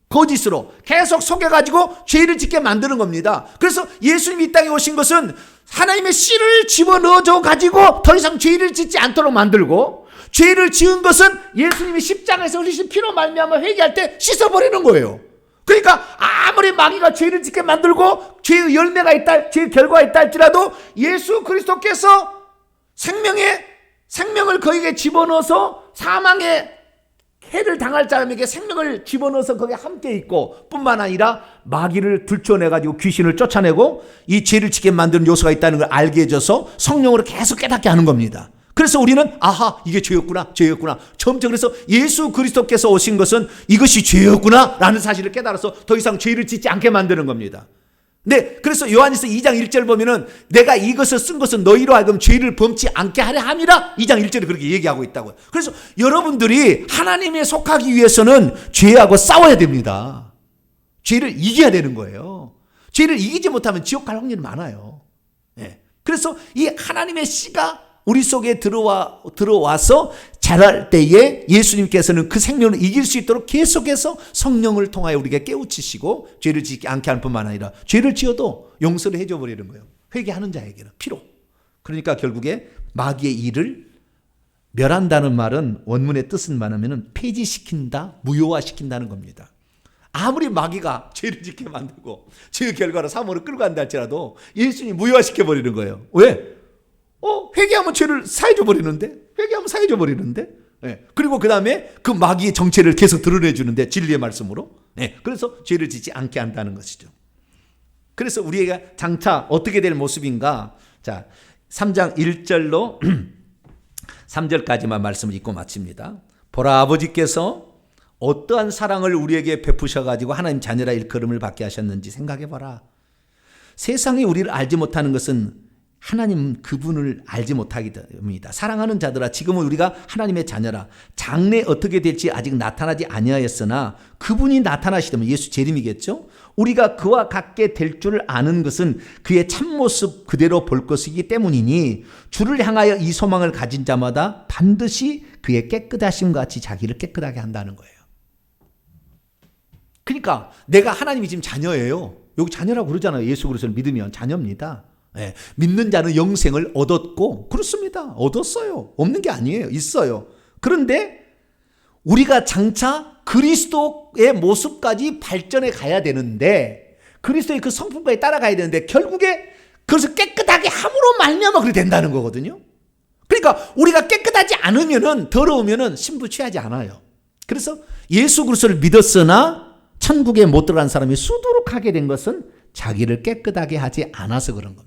거짓으로 계속 속여가지고 죄를 짓게 만드는 겁니다. 그래서 예수님이 이 땅에 오신 것은 하나님의 씨를 집어넣어줘 가지고 더 이상 죄를 짓지 않도록 만들고 죄를 지은 것은 예수님이 십자가에서 흘리신 피로 말미암아 회개할 때 씻어버리는 거예요. 그러니까 아무리 마귀가 죄를 짓게 만들고 죄의 열매가 있다, 죄의 결과가 있다 할지라도 예수 그리스도께서 생명을 그에게 집어넣어서 사망의 해를 당할 사람에게 생명을 집어넣어서 거기에 함께 있고 뿐만 아니라 마귀를 들춰내가지고 귀신을 쫓아내고 이 죄를 짓게 만드는 요소가 있다는 걸 알게 해줘서 성령으로 계속 깨닫게 하는 겁니다. 그래서 우리는 아하 이게 죄였구나 점점 그래서 예수 그리스도께서 오신 것은 이것이 죄였구나 라는 사실을 깨달아서 더 이상 죄를 짓지 않게 만드는 겁니다. 네, 그래서 요한일서 2장 1절 보면은 내가 이것을 쓴 것은 너희로 하여금 죄를 범치 않게 하려 함이라 2장 1절에 그렇게 얘기하고 있다고요. 그래서 여러분들이 하나님에 속하기 위해서는 죄하고 싸워야 됩니다. 죄를 이겨야 되는 거예요. 죄를 이기지 못하면 지옥 갈 확률이 많아요. 네. 그래서 이 하나님의 씨가 우리 속에 들어와서 자랄 때에 예수님께서는 그 생명을 이길 수 있도록 계속해서 성령을 통하여 우리에게 깨우치시고 죄를 짓지 않게 하는 뿐만 아니라 죄를 지어도 용서를 해줘 버리는 거예요. 회개하는 자에게는 피로. 그러니까 결국에 마귀의 일을 멸한다는 말은 원문의 뜻은 말하면 폐지시킨다, 무효화시킨다는 겁니다. 아무리 마귀가 죄를 짓게 만들고 죄의 결과로 사망으로 끌고 간다 할지라도 예수님이 무효화시켜 버리는 거예요. 왜? 회개하면 죄를 사해줘 버리는데? 회개하면 사해줘 버리는데? 그리고 그 다음에 그 마귀의 정체를 계속 드러내 주는데 진리의 말씀으로. 그래서 죄를 짓지 않게 한다는 것이죠. 그래서 우리가 장차 어떻게 될 모습인가? 자, 3장 1절로 3절까지만 말씀을 읽고 마칩니다. 보라, 아버지께서 어떠한 사랑을 우리에게 베푸셔가지고 하나님 자녀라 일컬음을 받게 하셨는지 생각해봐라. 세상이 우리를 알지 못하는 것은 하나님 그분을 알지 못하기 때문입니다. 사랑하는 자들아, 지금은 우리가 하나님의 자녀라. 장래 어떻게 될지 아직 나타나지 아니하였으나 그분이 나타나시다면, 예수 재림이겠죠. 우리가 그와 같게 될 줄 아는 것은 그의 참모습 그대로 볼 것이기 때문이니 주를 향하여 이 소망을 가진 자마다 반드시 그의 깨끗하심과 같이 자기를 깨끗하게 한다는 거예요. 그러니까 내가 하나님이 지금 자녀예요. 여기 자녀라고 그러잖아요. 예수 그리스도를 믿으면 자녀입니다. 믿는 자는 영생을 얻었고, 그렇습니다. 얻었어요. 없는 게 아니에요. 있어요. 그런데 우리가 장차 그리스도의 모습까지 발전해 가야 되는데, 그리스도의 그 성품까지 따라가야 되는데, 결국에 그것을 깨끗하게 함으로 말미암아 그렇게 된다는 거거든요. 그러니까 우리가 깨끗하지 않으면은, 더러우면은 신부 취하지 않아요. 그래서 예수 그리스도를 믿었으나 천국에 못 들어간 사람이 수두룩하게 된 것은 자기를 깨끗하게 하지 않아서 그런 겁니다.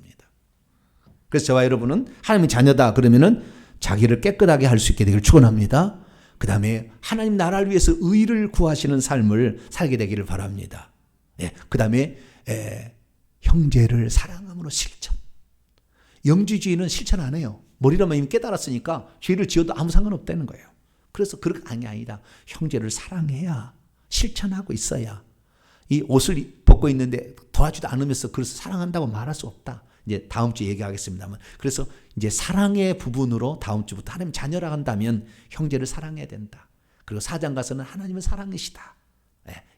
그래서 저와 여러분은 하나님의 자녀다 그러면은 자기를 깨끗하게 할 수 있게 되기를 축원합니다. 그 다음에 하나님 나라를 위해서 의를 구하시는 삶을 살게 되기를 바랍니다. 그 다음에 형제를 사랑함으로 실천. 영지주의는 실천 안 해요. 머리로만 이미 깨달았으니까 죄를 지어도 아무 상관없다는 거예요. 그래서 그렇게 아니다. 형제를 사랑해야, 실천하고 있어야. 이 옷을 벗고 있는데 도와주지 않으면서 그래서 사랑한다고 말할 수 없다. 이제 다음 주에 얘기하겠습니다만, 그래서 이제 사랑의 부분으로 다음 주부터 하나님 자녀라 한다면 형제를 사랑해야 된다. 그리고 4장 가서는 하나님은 사랑이시다.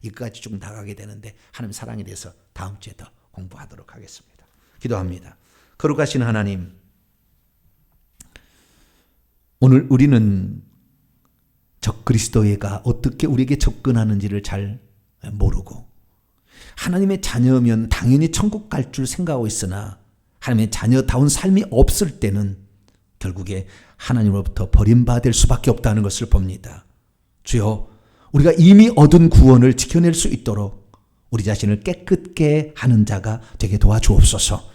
이거까지 쭉 나가게 되는데 하나님 사랑에 대해서 다음 주에 더 공부하도록 하겠습니다. 기도합니다. 거룩하신 하나님, 오늘 우리는 적그리스도가 어떻게 우리에게 접근하는지를 잘 모르고 하나님의 자녀면 당연히 천국 갈 줄 생각하고 있으나 하나님의 자녀다운 삶이 없을 때는 결국에 하나님으로부터 버림받을 수밖에 없다는 것을 봅니다. 주여, 우리가 이미 얻은 구원을 지켜낼 수 있도록 우리 자신을 깨끗게 하는 자가 되게 도와주옵소서.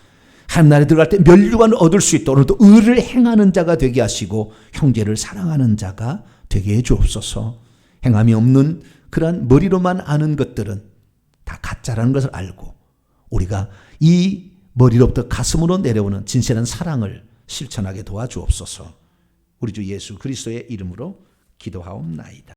하나님 나라에 들어갈 때 면류관을 얻을 수 있도록 오늘도 의를 행하는 자가 되게 하시고 형제를 사랑하는 자가 되게 해 주옵소서. 행함이 없는 그러한 머리로만 아는 것들은 다 가짜라는 것을 알고 우리가 이 머리로부터 가슴으로 내려오는 진실한 사랑을 실천하게 도와주옵소서. 우리 주 예수 그리스도의 이름으로 기도하옵나이다.